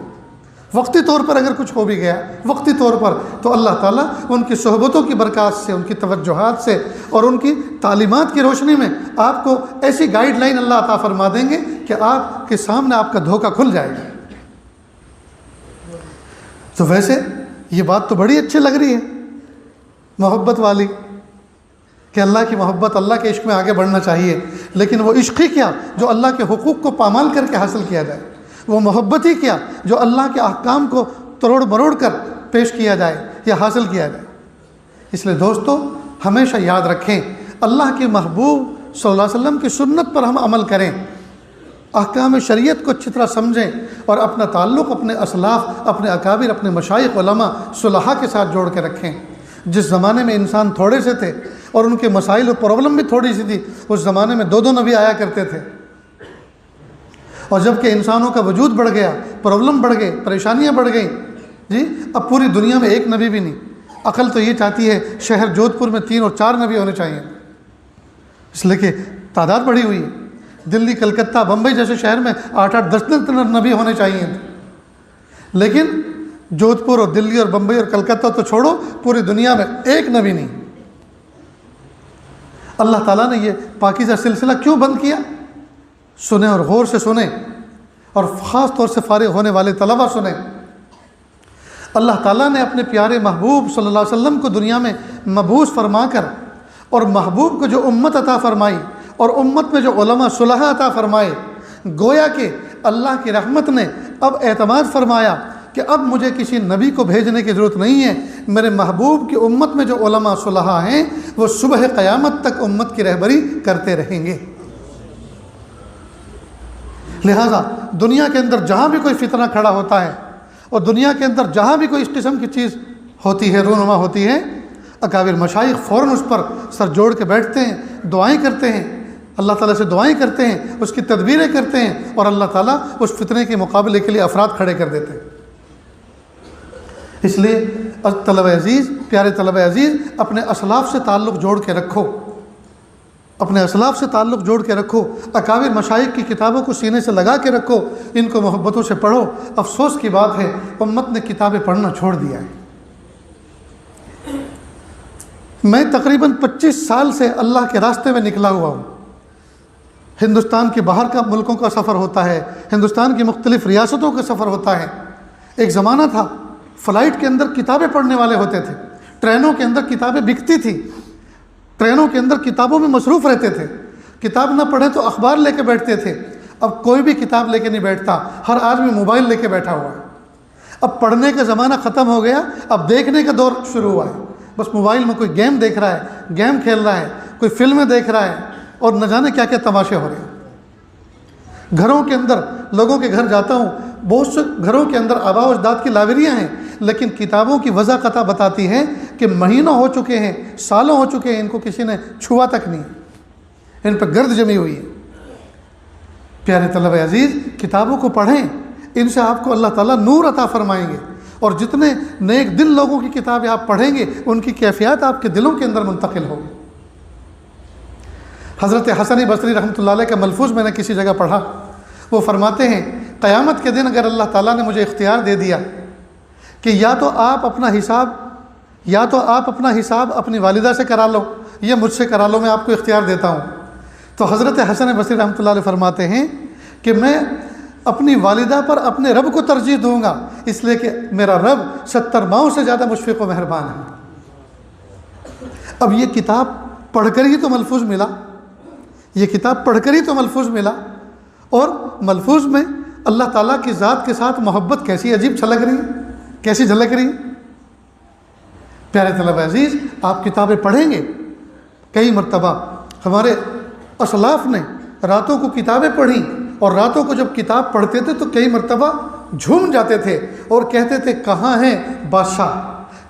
وقتی طور پر اگر کچھ ہو بھی گیا، وقتی طور پر، تو اللہ تعالیٰ ان کی صحبتوں کی برکات سے، ان کی توجہات سے اور ان کی تعلیمات کی روشنی میں آپ کو ایسی گائیڈ لائن اللہ عطا فرما دیں گے کہ آپ کے سامنے آپ کا دھوکہ کھل جائے گا۔ تو ویسے یہ بات تو بڑی اچھی لگ رہی ہے، محبت والی، کہ اللہ کی محبت، اللہ کے عشق میں آگے بڑھنا چاہیے، لیکن وہ عشق ہی کیا جو اللہ کے حقوق کو پامال کر کے حاصل کیا جائے، وہ محبت ہی کیا جو اللہ کے احکام کو تروڑ مروڑ کر پیش کیا جائے یا حاصل کیا جائے۔ اس لیے دوستو ہمیشہ یاد رکھیں، اللہ کے محبوب صلی اللہ علیہ وسلم کی سنت پر ہم عمل کریں، احکام شریعت کو اچھی طرح سمجھیں اور اپنا تعلق اپنے اسلاف، اپنے اکابر، اپنے مشائخ، علماء، صلحاء کے ساتھ جوڑ کے رکھیں۔ جس زمانے میں انسان تھوڑے سے تھے اور ان کے مسائل و پرابلم بھی تھوڑی سی تھی، اس زمانے میں 2 نبی آیا کرتے تھے، اور جب کہ انسانوں کا وجود بڑھ گیا، پرابلم بڑھ گئے، پریشانیاں بڑھ گئیں، اب پوری دنیا میں 1 نبی بھی نہیں۔ عقل تو یہ چاہتی ہے شہر جودھ پور میں 3 اور 4 نبی ہونے چاہیے، اس لیے کہ تعداد بڑھی ہوئی ہے۔ دلی، کلکتہ، بمبئی جیسے شہر میں 8-8 10 نبی ہونے چاہیے، لیکن جودھ پور اور دلی اور بمبئی اور کلکتہ تو چھوڑو، پوری دنیا میں 1 نبی نہیں۔ اللہ تعالیٰ نے یہ پاکیزہ سلسلہ کیوں بند کیا؟ سنیں اور غور سے سنیں، اور خاص طور سے فارغ ہونے والے طلبہ سنیں۔ اللہ تعالیٰ نے اپنے پیارے محبوب صلی اللہ علیہ وسلم کو دنیا میں مبعوث فرما کر، اور محبوب کو جو امت عطا فرمائی اور امت میں جو علماء صلحاء عطا فرمائے، گویا کہ اللہ کی رحمت نے اب اعتماد فرمایا کہ اب مجھے کسی نبی کو بھیجنے کی ضرورت نہیں ہے، میرے محبوب کی امت میں جو علماء صلحاء ہیں وہ صبح قیامت تک امت کی رہبری کرتے رہیں گے۔ لہٰذا دنیا کے اندر جہاں بھی کوئی فتنہ کھڑا ہوتا ہے، اور دنیا کے اندر جہاں بھی کوئی اس قسم کی چیز ہوتی ہے، رونما ہوتی ہے، اکابر مشائخ فوراً اس پر سر جوڑ کے بیٹھتے ہیں، دعائیں کرتے ہیں، اللہ تعالیٰ سے دعائیں کرتے ہیں، اس کی تدبیریں کرتے ہیں، اور اللہ تعالیٰ اس فتنے کے مقابلے کے لیے افراد کھڑے کر دیتے ہیں۔ اس لیے طلبہ عزیز، پیارے طلبہ عزیز، اپنے اسلاف سے تعلق جوڑ کے رکھو، اپنے اسلاف سے تعلق جوڑ کے رکھو، اکابر مشائخ کی کتابوں کو سینے سے لگا کے رکھو، ان کو محبتوں سے پڑھو۔ افسوس کی بات ہے امت نے کتابیں پڑھنا چھوڑ دیا ہے۔ میں تقریباً 25 سال سے اللہ کے راستے میں نکلا ہوا ہوں۔ ہندوستان کے باہر کا ملکوں کا سفر ہوتا ہے، ہندوستان کی مختلف ریاستوں کا سفر ہوتا ہے۔ ایک زمانہ تھا فلائٹ کے اندر کتابیں پڑھنے والے ہوتے تھے، ٹرینوں کے اندر کتابیں بکتی تھی، ٹرینوں کے اندر کتابوں میں مصروف رہتے تھے، کتاب نہ پڑھیں تو اخبار لے کے بیٹھتے تھے۔ اب کوئی بھی کتاب لے کے نہیں بیٹھتا، ہر آدمی موبائل لے کے بیٹھا ہوا ہے۔ اب پڑھنے کا زمانہ ختم ہو گیا، اب دیکھنے کا دور شروع ہوا ہے۔ بس موبائل میں کوئی گیم دیکھ رہا ہے، گیم کھیل رہا ہے، کوئی فلمیں دیکھ رہا ہے، اور نہ جانے کیا کیا تماشے ہو رہے ہیں۔ گھروں کے اندر، لوگوں کے گھر جاتا ہوں، بہت سے گھروں کے اندر آباء و اجداد کی لائبریریاں ہیں، لیکن کتابوں کی وضع قطع بتاتی ہے کہ مہینوں ہو چکے ہیں، سالوں ہو چکے ہیں، ان کو کسی نے چھوا تک نہیں، ان پہ گرد جمی ہوئی ہے۔ پیارے طلبہ عزیز، کتابوں کو پڑھیں، ان سے آپ کو اللہ تعالیٰ نور عطا فرمائیں گے، اور جتنے نیک دل لوگوں کی کتابیں آپ پڑھیں گے ان کی کیفیات آپ کے دلوں کے اندر منتقل ہوگی۔ حضرت حسن بصری رحمۃ اللہ علیہ کا ملفوظ میں نے کسی جگہ پڑھا، وہ فرماتے ہیں قیامت کے دن اگر اللہ تعالیٰ نے مجھے اختیار دے دیا کہ یا تو آپ اپنا حساب اپنی والدہ سے کرا لو یا مجھ سے کرا لو، میں آپ کو اختیار دیتا ہوں، تو حضرت حسن بصری رحمۃ اللہ علیہ فرماتے ہیں کہ میں اپنی والدہ پر اپنے رب کو ترجیح دوں گا، اس لیے کہ میرا رب 70 ماؤں سے زیادہ مشفق و مہربان ہے۔ اب یہ کتاب پڑھ کر ہی تو ملفوظ ملا، یہ کتاب پڑھ کر ہی تو ملفوظ ملا، اور ملفوظ میں اللہ تعالیٰ کی ذات کے ساتھ محبت کیسی عجیب چھلک رہی، کیسی جھلک رہی۔ پیارے طلبہ عزیز، آپ کتابیں پڑھیں گے، کئی مرتبہ ہمارے اسلاف نے راتوں کو کتابیں پڑھیں، اور راتوں کو جب کتاب پڑھتے تھے تو کئی مرتبہ جھوم جاتے تھے اور کہتے تھے کہاں ہیں بادشاہ،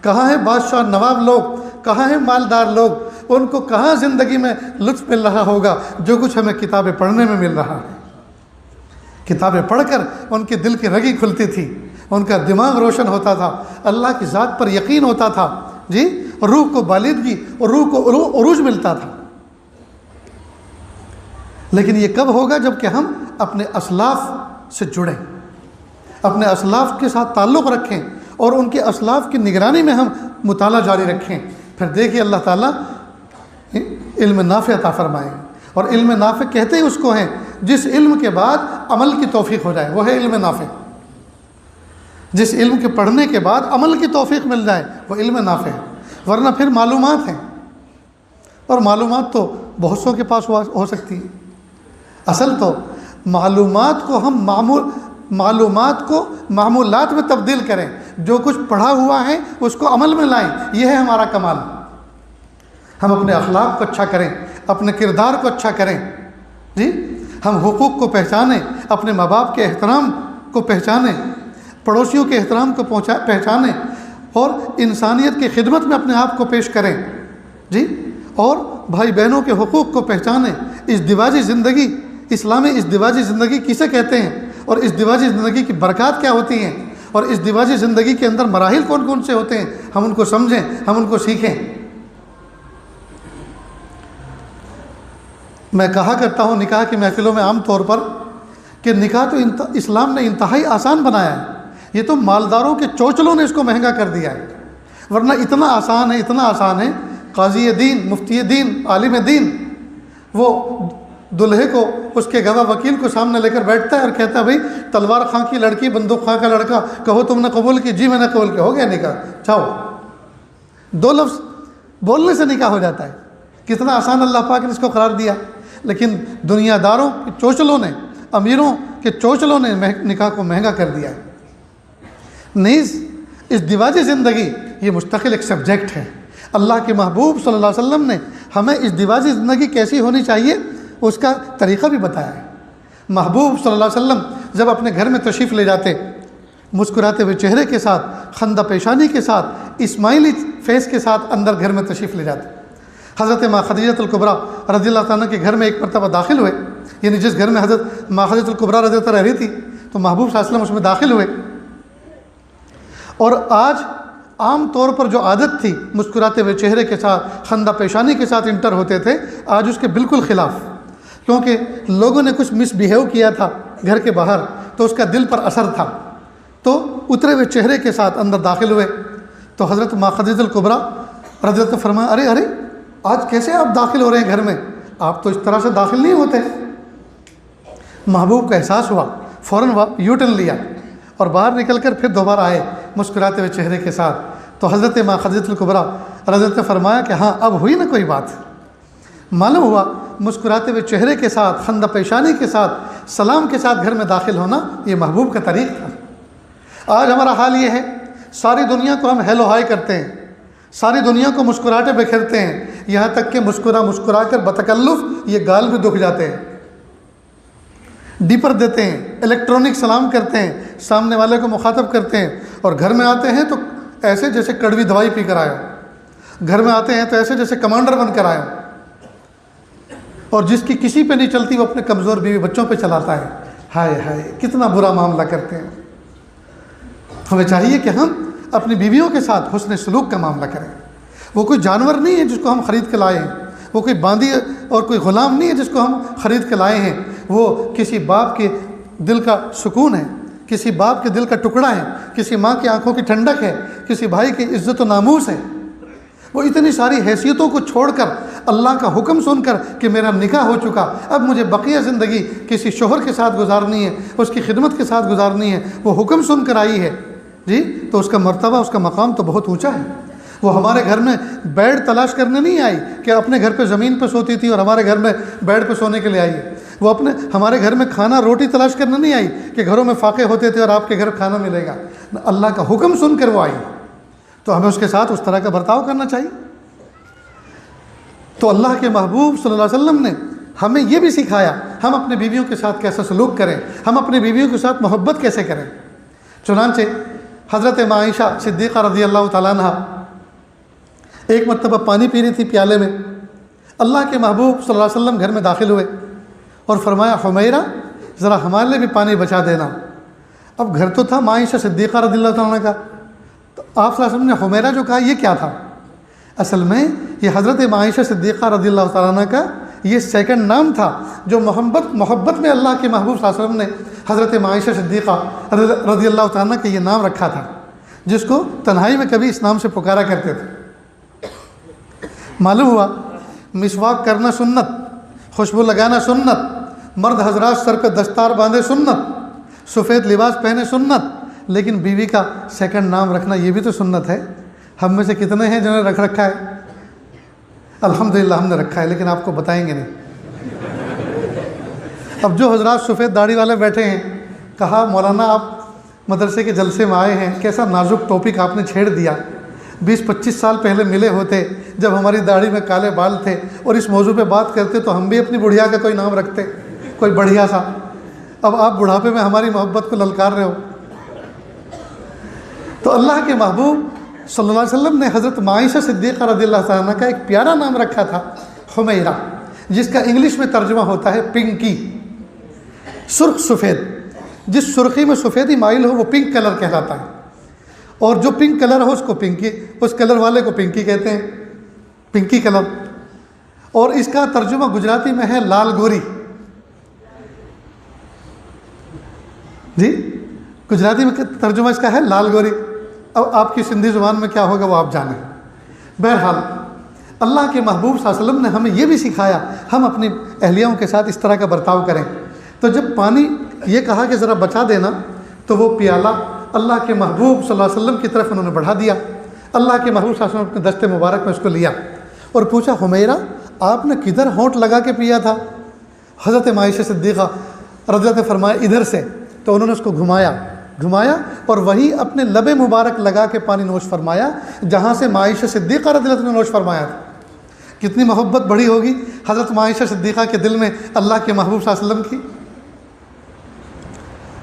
کہاں ہیں بادشاہ نواب لوگ، کہاں ہیں مالدار لوگ، ان کو کہاں زندگی میں لطف مل رہا ہوگا جو کچھ ہمیں کتابیں پڑھنے میں مل رہا ہے۔ کتابیں پڑھ کر ان کے دل کی رگی کھلتی تھی، ان کا دماغ روشن ہوتا تھا، اللہ کی ذات پر یقین ہوتا تھا، روح کو بالغگی اور روح کو عروج ملتا تھا۔ لیکن یہ کب ہوگا؟ جب کہ ہم اپنے اسلاف سے جڑیں، اپنے اسلاف کے ساتھ تعلق رکھیں، اور ان کے اسلاف کی نگرانی میں ہم مطالعہ جاری رکھیں۔ پھر دیکھیے اللہ تعالیٰ علم نافع عطا فرمائیں، اور علم نافع کہتے ہی اس کو ہیں جس علم کے بعد عمل کی توفیق ہو جائے، وہ ہے علم نافع۔ جس علم کے پڑھنے کے بعد عمل کی توفیق مل جائے وہ علم نافع ہے، ورنہ پھر معلومات ہیں، اور معلومات تو بہت سو کے پاس ہو سکتی ہے۔ اصل تو معلومات کو ہم معمولات میں تبدیل کریں، جو کچھ پڑھا ہوا ہے اس کو عمل میں لائیں، یہ ہے ہمارا کمال۔ ہم اپنے اخلاق کو اچھا کریں، اپنے کردار کو اچھا کریں، ہم حقوق کو پہچانیں، اپنے ماں باپ کے احترام کو پہچانیں، پڑوسیوں کے احترام کو پہچانیں اور انسانیت کی خدمت میں اپنے آپ کو پیش کریں جی، اور بھائی بہنوں کے حقوق کو پہچانیں۔ ازدواجی زندگی، اسلامی ازدواجی زندگی کسے کہتے ہیں اور ازدواجی زندگی کی برکات کیا ہوتی ہیں اور ازدواجی زندگی کے اندر مراحل کون کون سے ہوتے ہیں، ہم ان کو سمجھیں، ہم ان کو سیکھیں۔ میں کہا کرتا ہوں نکاح کی محفلوں میں عام طور پر کہ نکاح تو اسلام نے انتہائی آسان بنایا ہے، یہ تو مالداروں کے چوچلوں نے اس کو مہنگا کر دیا ہے، ورنہ اتنا آسان ہے، اتنا آسان ہے۔ قاضی دین، مفتی دین، عالم دین وہ دلہے کو، اس کے گواہ وکیل کو سامنے لے کر بیٹھتا ہے اور کہتا ہے بھائی تلوار خاں کی لڑکی، بندوق خاں کا لڑکا، کہو تم نے قبول کی؟ جی میں نے قبول کیا، ہو گیا نکاح، جاؤ۔ 2 لفظ بولنے سے نکاح ہو جاتا ہے، کتنا آسان اللہ پاک نے اس کو قرار دیا۔ لیکن دنیا داروں کے چوچلوں نے، امیروں کے چوچلوں نے نکاح کو مہنگا کر دیا ہے۔ نیز ازدواجی زندگی یہ مستقل ایک سبجیکٹ ہے۔ اللہ کے محبوب صلی اللہ علیہ وسلم نے ہمیں ازدواجی زندگی کیسی ہونی چاہیے اس کا طریقہ بھی بتایا ہے۔ محبوب صلی اللہ علیہ وسلم جب اپنے گھر میں تشریف لے جاتے، مسکراتے ہوئے چہرے کے ساتھ، خندہ پیشانی کے ساتھ، اسماعیلی فیس کے ساتھ اندر گھر میں تشریف لے جاتے۔ حضرت ماں خدیجہ الکبریٰ رضی اللہ تعالیٰ کے گھر میں ایک مرتبہ داخل ہوئے، یعنی جس گھر میں حضرت ماں خدیجہ الکبریٰ رضی اللہ رہ رہی تھی تو محبوب صلی اللہ علیہ وسلم اس میں داخل ہوئے، اور آج عام طور پر جو عادت تھی مسکراتے ہوئے چہرے کے ساتھ، خندہ پیشانی کے ساتھ انٹر ہوتے تھے، آج اس کے بالکل خلاف، کیونکہ لوگوں نے کچھ مس بیہیو کیا تھا گھر کے باہر تو اس کا دل پر اثر تھا، تو اترے ہوئے چہرے کے ساتھ اندر داخل ہوئے۔ تو حضرت ماں خدیجہ الکبریٰ رضی اللہ عنہا فرمایا ارے آج کیسے آپ داخل ہو رہے ہیں گھر میں، آپ تو اس طرح سے داخل نہیں ہوتے۔ محبوب کا احساس ہوا، فوراً یو ٹرن لیا اور باہر نکل کر پھر دوبارہ آئے مسکراتے ہوئے چہرے کے ساتھ۔ تو حضرت ماں خدیجہ الکبریٰ رضی اللہ عنہا نے فرمایا کہ ہاں اب ہوئی نا کوئی بات۔ معلوم ہوا مسکراتے ہوئے چہرے کے ساتھ، خندہ پیشانی کے ساتھ، سلام کے ساتھ گھر میں داخل ہونا یہ محبوب کا طریق تھا۔ آج ہمارا حال یہ ہے، ساری دنیا کو ہم ہیلو ہائی کرتے ہیں، ساری دنیا کو مسکراہٹیں بکھیرتے ہیں، یہاں تک کہ مسکرا کر بتکلف یہ گال بھی دکھ جاتے ہیں، ڈیپر دیتے ہیں، الیکٹرانک سلام کرتے ہیں، سامنے والے کو مخاطب کرتے ہیں، اور گھر میں آتے ہیں تو ایسے جیسے کڑوی دوائی پی کر آئے، گھر میں آتے ہیں تو ایسے جیسے کمانڈر بن کر آئے، اور جس کی کسی پہ نہیں چلتی وہ اپنے کمزور بیوی بچوں پہ چلاتا ہے۔ ہائے ہائے کتنا برا معاملہ کرتے ہیں۔ ہمیں چاہیے کہ ہم اپنی بیویوں کے ساتھ حسن سلوک کا معاملہ کریں۔ وہ کوئی جانور نہیں ہے جس کو ہم خرید کے لائے ہیں، وہ کوئی باندی اور کوئی غلام نہیں ہے جس کو ہم خرید کے لائے ہیں، وہ کسی باپ کے دل کا سکون ہے، کسی باپ کے دل کا ٹکڑا ہے، کسی ماں کی آنکھوں کی ٹھنڈک ہے، کسی بھائی کی عزت و ناموس ہے۔ وہ اتنی ساری حیثیتوں کو چھوڑ کر اللہ کا حکم سن کر کہ میرا نکاح ہو چکا، اب مجھے بقیہ زندگی کسی شوہر کے ساتھ گزارنی ہے، اس کی خدمت کے ساتھ گزارنی ہے، وہ حکم سن کر آئی ہے جی، تو اس کا مرتبہ، اس کا مقام تو بہت اونچا ہے۔ وہ ہمارے گھر میں بیڈ تلاش کرنے نہیں آئی کہ اپنے گھر پہ زمین پہ سوتی تھی اور ہمارے گھر میں بیڈ پہ سونے کے لیے آئی ہے۔ وہ ہمارے گھر میں کھانا روٹی تلاش کرنے نہیں آئی کہ گھروں میں فاقے ہوتے تھے اور آپ کے گھر کھانا ملے گا، اللہ کا حکم سن کر وہ آئی، تو ہمیں اس کے ساتھ اس طرح کا برتاؤ کرنا چاہیے۔ تو اللہ کے محبوب صلی اللہ علیہ وسلم نے ہمیں یہ بھی سکھایا ہم اپنے بیویوں کے ساتھ کیسا سلوک کریں، ہم اپنی بیویوں کے ساتھ محبت کیسے کریں۔ چنانچہ حضرت ماں عائشہ صدیقہ رضی اللہ تعالیٰ عنہ ایک مرتبہ پانی پی رہی تھی پیالے میں، اللہ کے محبوب صلی اللہ علیہ وسلم گھر میں داخل ہوئے اور فرمایا حمیرہ ذرا ہمارے لیے بھی پانی بچا دینا۔ اب گھر تو تھا ماں عائشہ صدیقہ رضی اللہ تعالیٰ عنہ کا، تو آپ صلی اللہ علیہ وسلم نے حمیرہ جو کہا یہ کیا تھا؟ اصل میں یہ حضرت ماں عائشہ صدیقہ رضی اللہ تعالیٰ عنہ کا یہ سیکنڈ نام تھا جو محبت میں اللہ کے محبوب صلی اللہ علیہ وسلم نے حضرت ماں عائشہ صدیقہ رضی اللہ تعالیٰ عنہ کا یہ نام رکھا تھا، جس کو تنہائی میں کبھی اس نام سے پکارا کرتے تھے۔ معلوم ہوا مسواک کرنا سنت، خوشبو لگانا سنت، مرد حضرات سر پہ دستار باندھے سنت، سفید لباس پہنے سنت، لیکن بیوی کا سیکنڈ نام رکھنا یہ بھی تو سنت ہے۔ ہم میں سے کتنے ہیں جنہوں نے رکھ رکھا ہے؟ الحمدللہ ہم نے رکھا ہے، لیکن آپ کو بتائیں گے نہیں۔ اب جو حضرات سفید داڑھی والے بیٹھے ہیں، کہا مولانا آپ مدرسے کے جلسے میں آئے ہیں، کیسا نازک ٹاپک آپ نے چھیڑ دیا، 20-25 سال پہلے ملے ہوتے جب ہماری داڑھی میں کالے بال تھے اور اس موضوع پہ بات کرتے تو ہم بھی اپنی بڑھیا کا کوئی نام رکھتے۔ کوئی بڑھیا سا. اب آپ بڑھاپے میں ہماری محبت کو للکار رہے ہو. تو اللہ کے محبوب صلی اللہ علیہ وسلم نے حضرت عائشہ صدیقہ رضی اللہ تعالیٰ عنہ کا ایک پیارا نام رکھا تھا حمیرہ، جس کا انگلش میں ترجمہ ہوتا ہے پنکی، سرخ سفید. جس سرخی میں سفیدی مائل ہو وہ پنک کلر کہلاتا ہے، اور جو پنک کلر ہو اس کو پنکی، اس کلر والے کو پنکی کہتے ہیں، پنکی کلر. اور اس کا ترجمہ گجراتی میں ہے لال گوری. جی گجراتی میں ترجمہ اس کا ہے لال گوری. اب آپ کی سندھی زبان میں کیا ہوگا وہ آپ جانیں. بہرحال اللہ کے محبوب صلی اللہ علیہ وسلم نے ہمیں یہ بھی سکھایا ہم اپنی اہلیاؤں کے ساتھ اس طرح کا برتاؤ کریں. تو جب پانی یہ کہا کہ ذرا بچا دینا، تو وہ پیالہ اللہ کے محبوب صلی اللہ علیہ وسلم کی طرف انہوں نے بڑھا دیا. اللہ کے محبوب صلی اللہ علیہ وسلم اپنے دست مبارک میں اس کو لیا اور پوچھا حمیرہ آپ نے کدھر ہونٹ لگا کے پیا تھا؟ حضرت عائشہ صدیقہ رضی اللہ عنہا نے فرمایا ادھر سے. تو انہوں نے اس کو گھمایا اور وہی اپنے لب مبارک لگا کے پانی نوش فرمایا جہاں سے عائشہ صدیقہ رضی اللہ عنہا نے نوش فرمایا تھا. کتنی محبت بڑھی ہوگی حضرت عائشہ صدیقہ کے دل میں اللہ کے محبوب صلی اللہ علیہ وسلم کی.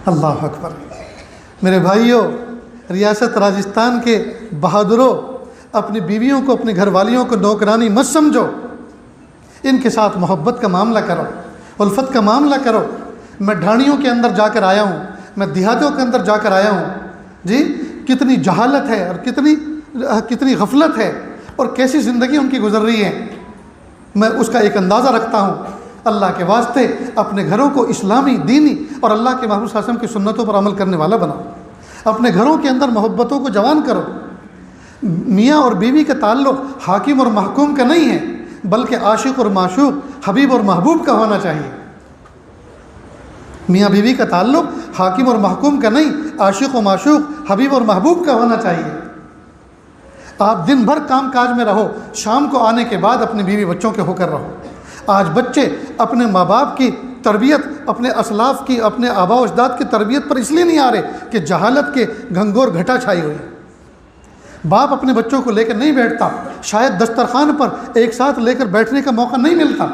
اللہ اکبر. میرے بھائیوں، ریاست راجستھان کے بہادروں، اپنی بیویوں کو، اپنی گھر والیوں کو نوکرانی مت سمجھو. ان کے ساتھ محبت کا معاملہ کرو، الفت کا معاملہ کرو. میں ڈھانیوں کے اندر جا کر آیا ہوں، میں دیہاتوں کے اندر جا کر آیا ہوں. جی کتنی جہالت ہے اور کتنی غفلت ہے اور کیسی زندگی ان کی گزر رہی ہے. میں اس کا ایک اندازہ رکھتا ہوں. اللہ کے واسطے اپنے گھروں کو اسلامی، دینی اور اللہ کے محبوب صلی اللہ علیہ وسلم کی سنتوں پر عمل کرنے والا بناؤ. اپنے گھروں کے اندر محبتوں کو جوان کرو. میاں اور بیوی کا تعلق حاکم اور محکوم کا نہیں ہے، بلکہ عاشق اور معشوق، حبیب اور محبوب کا ہونا چاہیے. میاں بیوی کا تعلق حاکم اور محکوم کا نہیں، عاشق و معشوق، حبیب اور محبوب کا ہونا چاہیے. آپ دن بھر کام کاج میں رہو، شام کو آنے کے بعد اپنی بیوی بچوں کے ہو کر رہو. آج بچے اپنے ماں باپ کی تربیت، اپنے اسلاف کی، اپنے آباء و اجداد کی تربیت پر اس لیے نہیں آ رہے کہ جہالت کے گھنگور گھٹا چھائی ہوئی. باپ اپنے بچوں کو لے کر نہیں بیٹھتا، شاید دسترخوان پر ایک ساتھ لے کر بیٹھنے کا موقع نہیں ملتا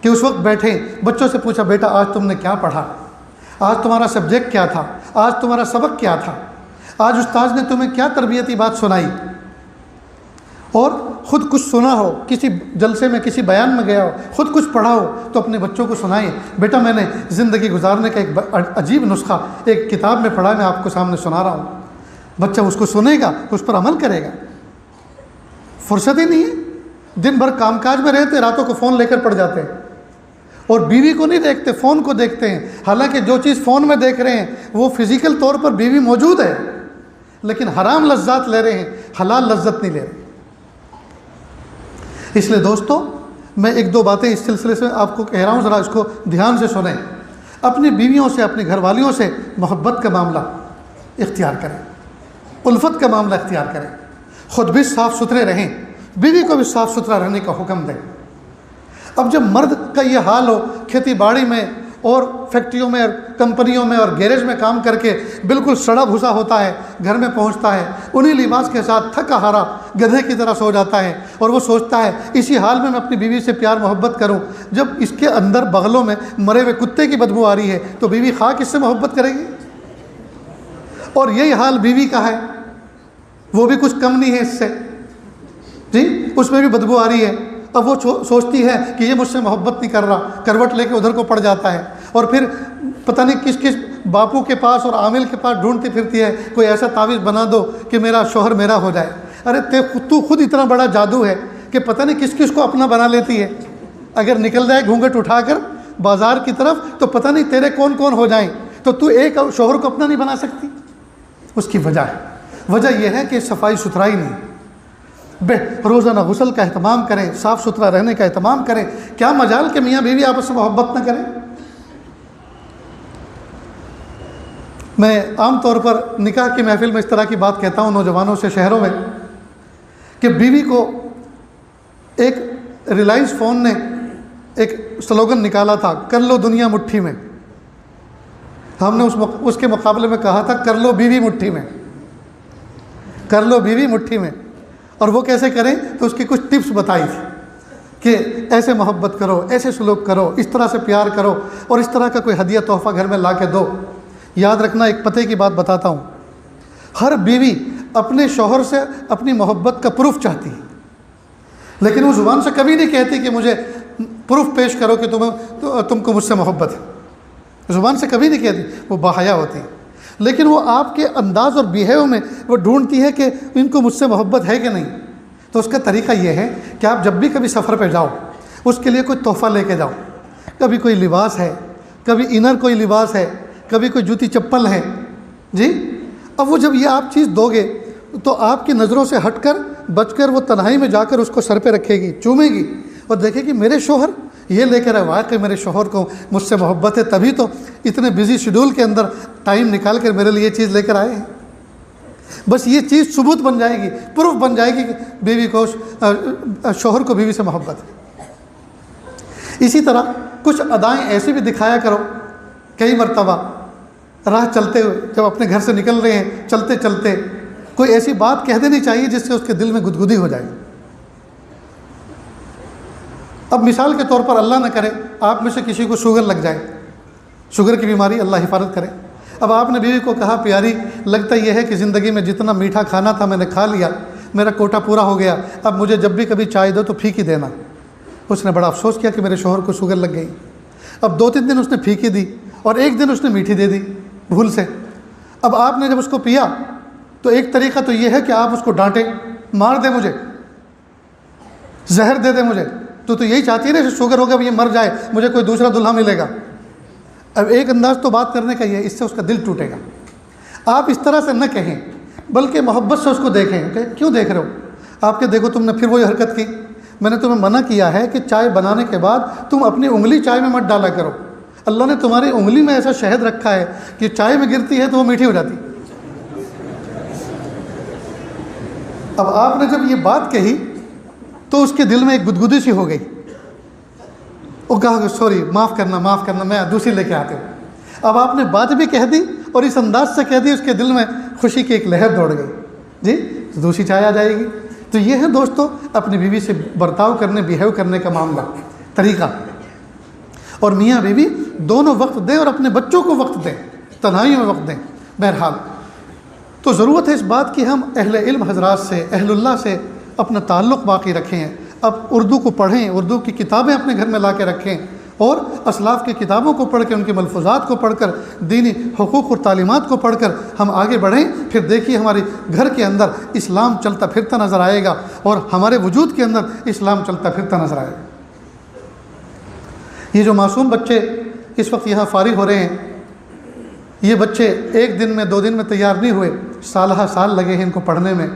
کہ اس وقت بیٹھیں. بچوں سے پوچھا بیٹا آج تم نے کیا پڑھا، آج تمہارا سبجیکٹ کیا تھا، آج تمہارا سبق کیا تھا، آج استاذ نے تمہیں کیا تربیتی بات سنائی. اور خود کچھ سنا ہو، کسی جلسے میں کسی بیان میں گیا ہو، خود کچھ پڑھا ہو تو اپنے بچوں کو سنائیں. بیٹا میں نے زندگی گزارنے کا ایک عجیب نسخہ ایک کتاب میں پڑھا، میں آپ کو سامنے سنا رہا ہوں. بچہ اس کو سنے گا، اس پر عمل کرے گا. فرصت ہی نہیں ہے، دن بھر کام کاج میں رہتے، راتوں کو فون لے کر پڑ جاتے ہیں اور بیوی کو نہیں دیکھتے، فون کو دیکھتے ہیں. حالانکہ جو چیز فون میں دیکھ رہے ہیں وہ فزیکل طور پر بیوی موجود ہے، لیکن حرام لذات لے رہے ہیں، حلال لذت نہیں لے رہے. اس لیے دوستو میں ایک دو باتیں اس سلسلے سے آپ کو کہہ رہا ہوں، ذرا اس کو دھیان سے سنیں. اپنی بیویوں سے، اپنی گھر والیوں سے محبت کا معاملہ اختیار کریں، الفت کا معاملہ اختیار کریں. خود بھی صاف ستھرے رہیں، بیوی کو بھی صاف ستھرا رہنے کا حکم دیں. اب جب مرد کا یہ حال ہو، کھیتی باڑی میں اور فیکٹریوں میں اور کمپنیوں میں اور گیریج میں کام کر کے بالکل سڑا بھسا ہوتا ہے، گھر میں پہنچتا ہے انہی لباس کے ساتھ تھکا ہارا گدھے کی طرح سو جاتا ہے، اور وہ سوچتا ہے اسی حال میں اپنی بیوی سے پیار محبت کروں. جب اس کے اندر بغلوں میں مرے ہوئے کتے کی بدبو آ رہی ہے تو بیوی خواہ کس سے محبت کرے گی؟ اور یہی حال بیوی کا ہے، وہ بھی کچھ کم نہیں ہے اس سے. جی اس میں بھی بدبو آ رہی ہے. اب وہ سوچتی ہے کہ یہ مجھ سے محبت نہیں کر رہا، کروٹ لے کے ادھر کو پڑ جاتا ہے، اور پھر پتہ نہیں کس کس باپو کے پاس اور عامل کے پاس ڈھونڈتی پھرتی ہے کوئی ایسا تعویذ بنا دو کہ میرا شوہر میرا ہو جائے. ارے تو خود اتنا بڑا جادو ہے کہ پتہ نہیں کس کس کو اپنا بنا لیتی ہے. اگر نکل جائے گھونگھٹ اٹھا کر بازار کی طرف تو پتہ نہیں تیرے کون کون ہو جائیں، تو ایک شوہر کو اپنا نہیں بنا سکتی. اس کی وجہ یہ ہے کہ صفائی ستھرائی نہیں. روزانہ غسل کا اہتمام کریں، صاف ستھرا رہنے کا اہتمام کریں. کیا مجال کہ میاں بیوی آپس میں محبت نہ کریں. میں عام طور پر نکاح کی محفل میں اس طرح کی بات کہتا ہوں نوجوانوں سے شہروں میں کہ بیوی کو ایک ریلائنس فون نے ایک سلوگن نکالا تھا، کر لو دنیا مٹھی میں. ہم نے اس کے مقابلے میں کہا تھا کر لو بیوی مٹھی میں، کر لو بیوی مٹھی میں. اور وہ کیسے کریں تو اس کی کچھ ٹپس بتائی تھی کہ ایسے محبت کرو، ایسے سلوک کرو، اس طرح سے پیار کرو، اور اس طرح کا کوئی ہدیہ تحفہ گھر میں لا کے دو۔ یاد رکھنا، ایک پتے کی بات بتاتا ہوں، ہر بیوی اپنے شوہر سے اپنی محبت کا پروف چاہتی ہے، لیکن وہ زبان سے کبھی نہیں کہتی کہ مجھے پروف پیش کرو کہ تم کو مجھ سے محبت ہے، زبان سے کبھی نہیں کہتی، وہ باحیا ہوتی ہے، لیکن وہ آپ کے انداز اور بیہیو میں وہ ڈھونڈتی ہے کہ ان کو مجھ سے محبت ہے کہ نہیں۔ تو اس کا طریقہ یہ ہے کہ آپ جب بھی کبھی سفر پہ جاؤ، اس کے لیے کوئی تحفہ لے کے جاؤ، کبھی کوئی لباس ہے، کبھی انر کوئی لباس ہے، کبھی کوئی جوتی چپل ہے جی۔ اب وہ جب یہ آپ چیز دو گے تو آپ کی نظروں سے ہٹ کر بچ کر وہ تنہائی میں جا کر اس کو سر پہ رکھے گی، چومے گی اور دیکھے گی میرے شوہر یہ لے کر آئے، واقعی میرے شوہر کو مجھ سے محبت ہے، تبھی تو اتنے بزی شیڈول کے اندر ٹائم نکال کر میرے لیے یہ چیز لے کر آئے ہیں۔ بس یہ چیز ثبوت بن جائے گی، پروف بن جائے گی کہ بیوی کو شوہر کو بیوی سے محبت ہے۔ اسی طرح کچھ ادائیں ایسی بھی دکھایا کرو، کئی مرتبہ راہ چلتے ہوئے جب اپنے گھر سے نکل رہے ہیں، چلتے چلتے کوئی ایسی بات کہہ دینی چاہیے جس سے اس کے دل میں گدگدی ہو جائے۔ اب مثال کے طور پر اللہ نہ کرے آپ میں سے کسی کو شوگر لگ جائے، شوگر کی بیماری، اللہ حفاظت کرے۔ اب آپ نے بیوی کو کہا پیاری لگتا یہ ہے کہ زندگی میں جتنا میٹھا کھانا تھا میں نے کھا لیا، میرا کوٹا پورا ہو گیا، اب مجھے جب بھی کبھی چائے دو تو پھیکی دینا۔ اس نے بڑا افسوس کیا کہ میرے شوہر کو شوگر لگ گئی۔ اب 2-3 دن اس نے پھیکی دی اور ایک دن اس نے میٹھی دے دی بھول سے۔ اب آپ نے جب اس کو پیا تو ایک طریقہ تو یہ ہے کہ آپ اس کو ڈانٹیں، مار دے مجھے، زہر دے دے مجھے، تو یہی چاہتی ہے نا کہ شوگر ہوگا یہ مر جائے، مجھے کوئی دوسرا دلہا ملے گا۔ اب ایک انداز تو بات کرنے کا یہ ہے، اس سے اس کا دل ٹوٹے گا۔ آپ اس طرح سے نہ کہیں بلکہ محبت سے اس کو دیکھیں کہ کیوں دیکھ رہے ہو، آپ کے دیکھو تم نے پھر وہی حرکت کی، میں نے تمہیں منع کیا ہے کہ چائے بنانے کے بعد تم اپنی انگلی چائے میں مت ڈالا کرو، اللہ نے تمہاری انگلی میں ایسا شہد رکھا ہے کہ چائے میں گرتی ہے تو وہ میٹھی ہو جاتی۔ اب آپ نے جب یہ بات کہی تو اس کے دل میں ایک گدگدی سی ہو گئی، وہ کہا کہ سوری، معاف کرنا، میں دوسری لے کے آتے ہوں۔ اب آپ نے بات بھی کہہ دی اور اس انداز سے کہہ دی، اس کے دل میں خوشی کی ایک لہر دوڑ گئی، جی دوسری چائے آ جائے گی۔ تو یہ ہے دوستو اپنی بیوی سے برتاؤ کرنے، بیہیو کرنے کا معاملہ، طریقہ۔ اور میاں بیوی دونوں وقت دیں اور اپنے بچوں کو وقت دیں، تنہائیوں میں وقت دیں۔ بہرحال تو ضرورت ہے اس بات کی ہم اہل علم حضرات سے، اہل اللہ سے اپنا تعلق باقی رکھیں ہیں۔ اب اردو کو پڑھیں، اردو کی کتابیں اپنے گھر میں لا کے رکھیں، اور اسلاف کی کتابوں کو پڑھ کے، ان کے ملفوظات کو پڑھ کر، دینی حقوق اور تعلیمات کو پڑھ کر ہم آگے بڑھیں۔ پھر دیکھیے ہمارے گھر کے اندر اسلام چلتا پھرتا نظر آئے گا، اور ہمارے وجود کے اندر اسلام چلتا پھرتا نظر آئے گا۔ یہ جو معصوم بچے اس وقت یہاں فارغ ہو رہے ہیں، یہ بچے 1 دن میں 2 دن میں تیار نہیں ہوئے، سالہ سال لگے ہیں ان کو پڑھنے میں۔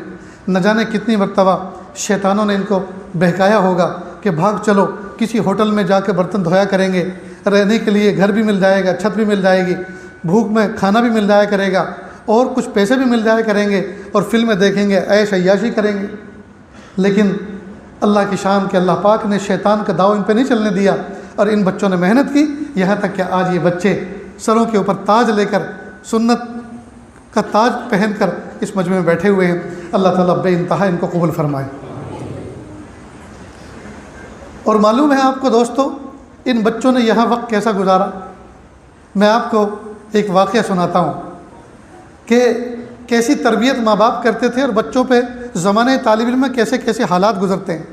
نہ جانے کتنی مرتبہ شیطانوں نے ان کو بہکایا ہوگا کہ بھاگ چلو کسی ہوٹل میں جا کے برتن دھویا کریں گے، رہنے کے لیے گھر بھی مل جائے گا، چھت بھی مل جائے گی، بھوک میں کھانا بھی مل جایا کرے گا، اور کچھ پیسے بھی مل جایا کریں گے، اور فلمیں دیکھیں گے، عیش عیاشی کریں گے۔ لیکن اللہ کی شان کہ اللہ پاک نے شیطان کا داؤ ان پہ نہیں چلنے دیا، اور ان بچوں نے محنت کی، یہاں تک کہ آج یہ بچے سروں کے اوپر تاج لے کر، سنت کا تاج پہن کر اس مجمع میں بیٹھے ہوئے ہیں۔ اللہ تعالیٰ بے انتہا ان کو قبول فرمائے۔ اور معلوم ہے آپ کو دوستو ان بچوں نے یہاں وقت کیسا گزارا۔ میں آپ کو ایک واقعہ سناتا ہوں کہ کیسی تربیت ماں باپ کرتے تھے اور بچوں پہ زمانے طالب علم میں کیسے کیسے حالات گزرتے ہیں۔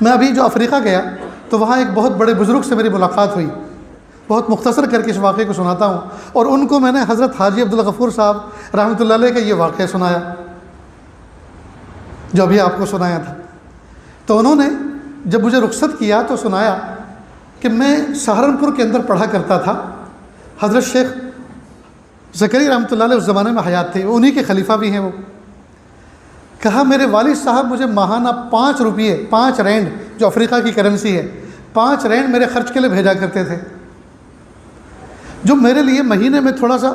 میں ابھی جو افریقہ گیا تو وہاں ایک بہت بڑے بزرگ سے میری ملاقات ہوئی، بہت مختصر کر کے اس واقعے کو سناتا ہوں، اور ان کو میں نے حضرت حاجی عبدالغفور صاحب رحمۃ اللہ علیہ کا یہ واقعہ سنایا جو ابھی آپ کو سنایا تھا۔ تو انہوں نے جب مجھے رخصت کیا تو سنایا کہ میں سہارنپور کے اندر پڑھا کرتا تھا، حضرت شیخ زکریا رحمۃ اللہ علیہ اس زمانے میں حیات تھے، انہی کے خلیفہ بھی ہیں وہ۔ کہا میرے والد صاحب مجھے ماہانہ 5 روپیے، 5 رینڈ جو افریقہ کی کرنسی ہے، 5 رینڈ میرے خرچ کے لیے بھیجا کرتے تھے، جو میرے لیے مہینے میں تھوڑا سا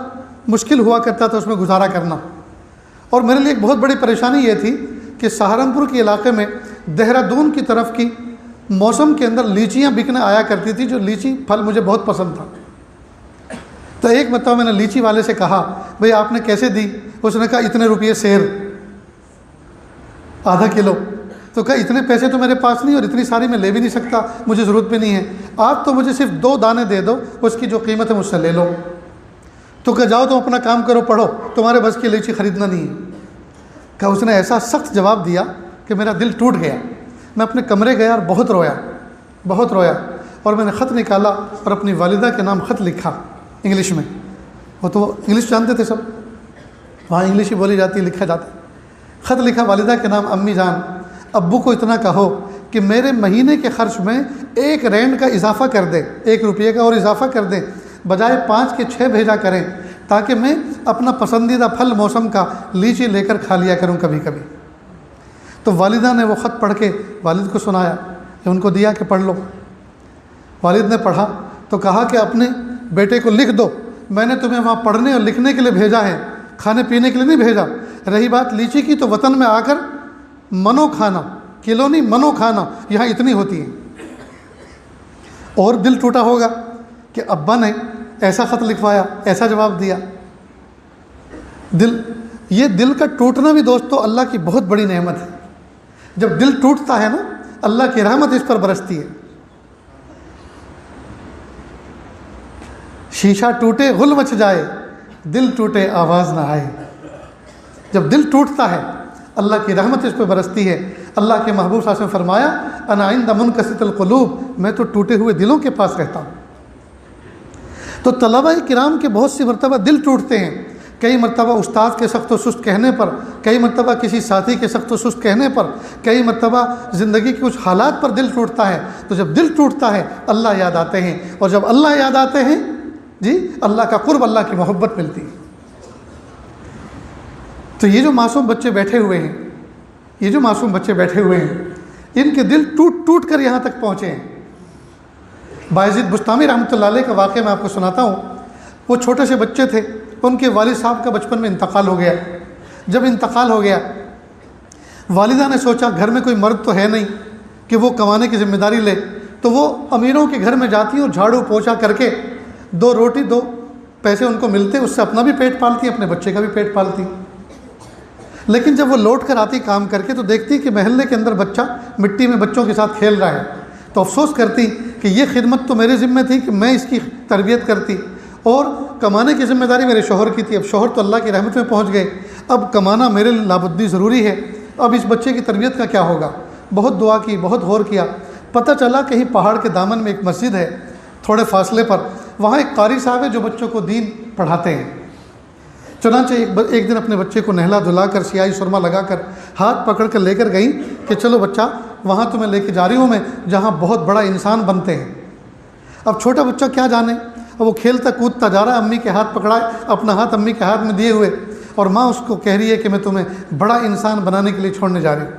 مشکل ہوا کرتا تھا اس میں گزارا کرنا۔ اور میرے لیے ایک بہت بڑی پریشانی یہ تھی کہ سہارنپور کے علاقے میں دہرادون کی طرف کی موسم کے اندر لیچیاں بکنے آیا کرتی تھی، جو لیچی پھل مجھے بہت پسند تھا۔ تو ایک مرتبہ میں نے لیچی والے سے کہا بھئی آپ نے کیسے دی؟ اس نے کہا اتنے روپیے سیر، ½ کلو۔ تو کہا اتنے پیسے تو میرے پاس نہیں اور اتنی ساری میں لے بھی نہیں سکتا، مجھے ضرورت بھی نہیں ہے، آپ تو مجھے صرف 2 دانے دے دو، اس کی جو قیمت ہے مجھ سے لے لو۔ تو کہا جاؤ تم اپنا کام کرو، پڑھو، تمہارے بس کی لیچی خریدنا نہیں ہے۔ کہا اس نے ایسا سخت جواب دیا کہ میرا دل ٹوٹ گیا، میں اپنے کمرے گیا اور بہت رویا، اور میں نے خط نکالا اور اپنی والدہ کے نام خط لکھا انگلش میں، وہ تو انگلش جانتے تھے سب، وہاں انگلش ہی بولی جاتی، لکھا جاتا۔ خط لکھا والدہ کے نام، امی جان ابو کو اتنا کہو کہ میرے مہینے کے خرچ میں 1 رینڈ کا اضافہ کر دے، 1 روپیے کا اور اضافہ کر دیں، بجائے 5 کے 6 بھیجا کریں، تاکہ میں اپنا پسندیدہ پھل موسم کا لیچی لے کر کھا لیا کروں کبھی کبھی۔ تو والدہ نے وہ خط پڑھ کے والد کو سنایا، ان کو دیا کہ پڑھ لو۔ والد نے پڑھا تو کہا کہ اپنے بیٹے کو لکھ دو، میں نے تمہیں وہاں پڑھنے اور لکھنے کے لیے بھیجا ہے، کھانے پینے کے لیے نہیں بھیجا۔ رہی بات لیچی کی تو وطن میں آ کر منو کھانا، کلو نہیں منو کھانا یہاں اتنی ہوتی ہے۔ اور دل ٹوٹا ہوگا کہ ابا نے ایسا خط لکھوایا، ایسا جواب دیا۔ یہ دل کا ٹوٹنا بھی دوستو اللہ کی بہت بڑی نعمت ہے۔ جب دل ٹوٹتا ہے نا، اللہ کی رحمت اس پر برستی ہے۔ شیشہ ٹوٹے غل مچ جائے، دل ٹوٹے آواز نہ آئے۔ جب دل ٹوٹتا ہے اللہ کی رحمت اس پہ برستی ہے۔ اللہ کے محبوب صلی اللہ علیہ وسلم فرمایا انا عند منکسرۃ القلوب، میں تو ٹوٹے ہوئے دلوں کے پاس رہتا ہوں۔ تو طلبہ کرام کے بہت سی مرتبہ دل ٹوٹتے ہیں، کئی مرتبہ استاد کے سخت و سست کہنے پر، کئی مرتبہ کسی ساتھی کے سخت و سست کہنے پر، کئی مرتبہ زندگی کے کچھ حالات پر دل ٹوٹتا ہے۔ تو جب دل ٹوٹتا ہے اللہ یاد آتے ہیں، اور جب اللہ یاد آتے ہیں جی اللہ کا قرب، اللہ کی محبت ملتی ہے۔ تو یہ جو معصوم بچے بیٹھے ہوئے ہیں، ان کے دل ٹوٹ کر یہاں تک پہنچے ہیں۔ بایزید بستامی رحمۃ اللہ علیہ کا واقعہ میں آپ کو سناتا ہوں۔ وہ چھوٹے سے بچے تھے، ان کے والد صاحب کا بچپن میں انتقال ہو گیا۔ جب انتقال ہو گیا، والدہ نے سوچا گھر میں کوئی مرد تو ہے نہیں کہ وہ کمانے کی ذمہ داری لے، تو وہ امیروں کے گھر میں جاتی اور جھاڑو پوچھا کر کے 2 روٹی 2 پیسے ان کو ملتے، اس سے اپنا بھی پیٹ پالتی، اپنے بچے کا بھی پیٹ پالتی۔ لیکن جب وہ لوٹ کر آتی کام کر کے تو دیکھتی کہ محلے کے اندر بچہ مٹی میں بچوں کے ساتھ کھیل رہا ہے، تو افسوس کرتی کہ یہ خدمت تو میرے ذمہ تھی کہ میں اس کی تربیت کرتی، اور کمانے کی ذمہ داری میرے شوہر کی تھی۔ اب شوہر تو اللہ کی رحمت میں پہنچ گئے، اب کمانا میرے لیے لابدی ضروری ہے، اب اس بچے کی تربیت کا کیا ہوگا؟ بہت دعا کی، بہت غور کیا، پتہ چلا کہیں پہاڑ کے دامن میں ایک مسجد ہے تھوڑے فاصلے پر، وہاں ایک قاری صاحب ہے جو بچوں کو دین پڑھاتے ہیں۔ چنانچہ ایک دن اپنے بچے کو نہلا دھلا کر، سیاہی سرما لگا کر، ہاتھ پکڑ کر لے کر گئیں کہ چلو بچہ وہاں تمہیں لے کے جا رہی ہوں میں، جہاں بہت بڑا انسان بنتے ہیں۔ اب چھوٹا بچہ کیا جانے، اب وہ کھیلتا کودتا جا رہا ہے، امی کے ہاتھ پکڑائے، اپنا ہاتھ امی کے ہاتھ میں دیے ہوئے، اور ماں اس کو کہہ رہی ہے کہ میں تمہیں بڑا انسان بنانے کے لیے چھوڑنے جا رہی ہوں۔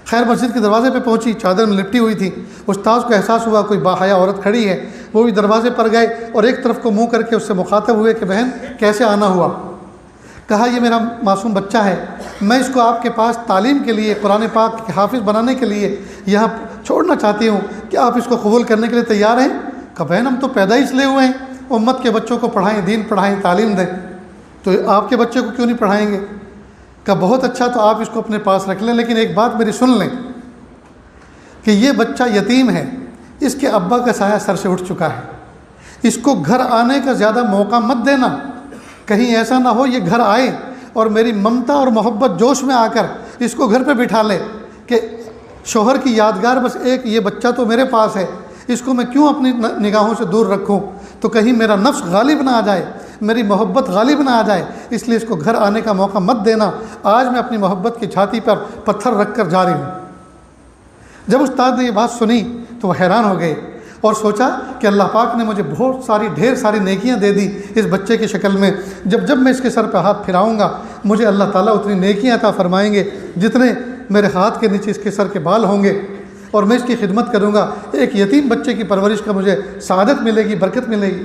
خیر مسجد کے دروازے پہ پہنچی، چادر میں لپٹی ہوئی تھی، استاذ کو احساس ہوا کوئی باحیا عورت کھڑی ہے، وہ بھی دروازے پر گئے اور ایک طرف کو منہ کر کے اس سے مخاطب ہوئے کہ بہن کیسے آنا ہوا؟ کہا یہ میرا معصوم بچہ ہے، میں اس کو آپ کے پاس تعلیم کے لیے، قرآن پاک کے حافظ بنانے کے لیے یہاں چھوڑنا چاہتی ہوں، کہ آپ اس کو قبول کرنے کے لیے تیار ہیں؟ کہا بہن ہم تو پیدائش لے ہوئے ہیں، امت کے بچوں کو پڑھائیں، دین پڑھائیں، تعلیم دیں، تو آپ کے بچے کو کیوں نہیں پڑھائیں گے؟ کہا بہت اچھا، تو آپ اس کو اپنے پاس رکھ لیں، لیکن ایک بات میری سن لیں کہ یہ بچہ یتیم ہے، اس کے ابا کا سایہ سر سے اٹھ چکا ہے، اس کو گھر آنے کا زیادہ موقع مت دینا، کہیں ایسا نہ ہو یہ گھر آئے اور میری ممتا اور محبت جوش میں آ کر اس کو گھر پہ بٹھا لے کہ شوہر کی یادگار بس ایک یہ بچہ تو میرے پاس ہے، اس کو میں کیوں اپنی نگاہوں سے دور رکھوں، تو کہیں میرا نفس غالب نہ آ جائے، میری محبت غالب نہ آ جائے، اس لیے اس کو گھر آنے کا موقع مت دینا، آج میں اپنی محبت کی چھاتی پر پتھر رکھ کر جا رہی ہوں۔ جب استاد نے یہ بات سنی تو وہ حیران ہو گئے اور سوچا کہ اللہ پاک نے مجھے بہت ساری ڈھیر ساری نیکیاں دے دی اس بچے کی شکل میں، جب میں اس کے سر پہ ہاتھ پھراؤں گا مجھے اللہ تعالیٰ اتنی نیکیاں عطا فرمائیں گے جتنے میرے ہاتھ کے نیچے اس کے سر کے بال ہوں گے، اور میں اس کی خدمت کروں گا، ایک یتیم بچے کی پرورش کا مجھے سعادت ملے گی، برکت ملے گی۔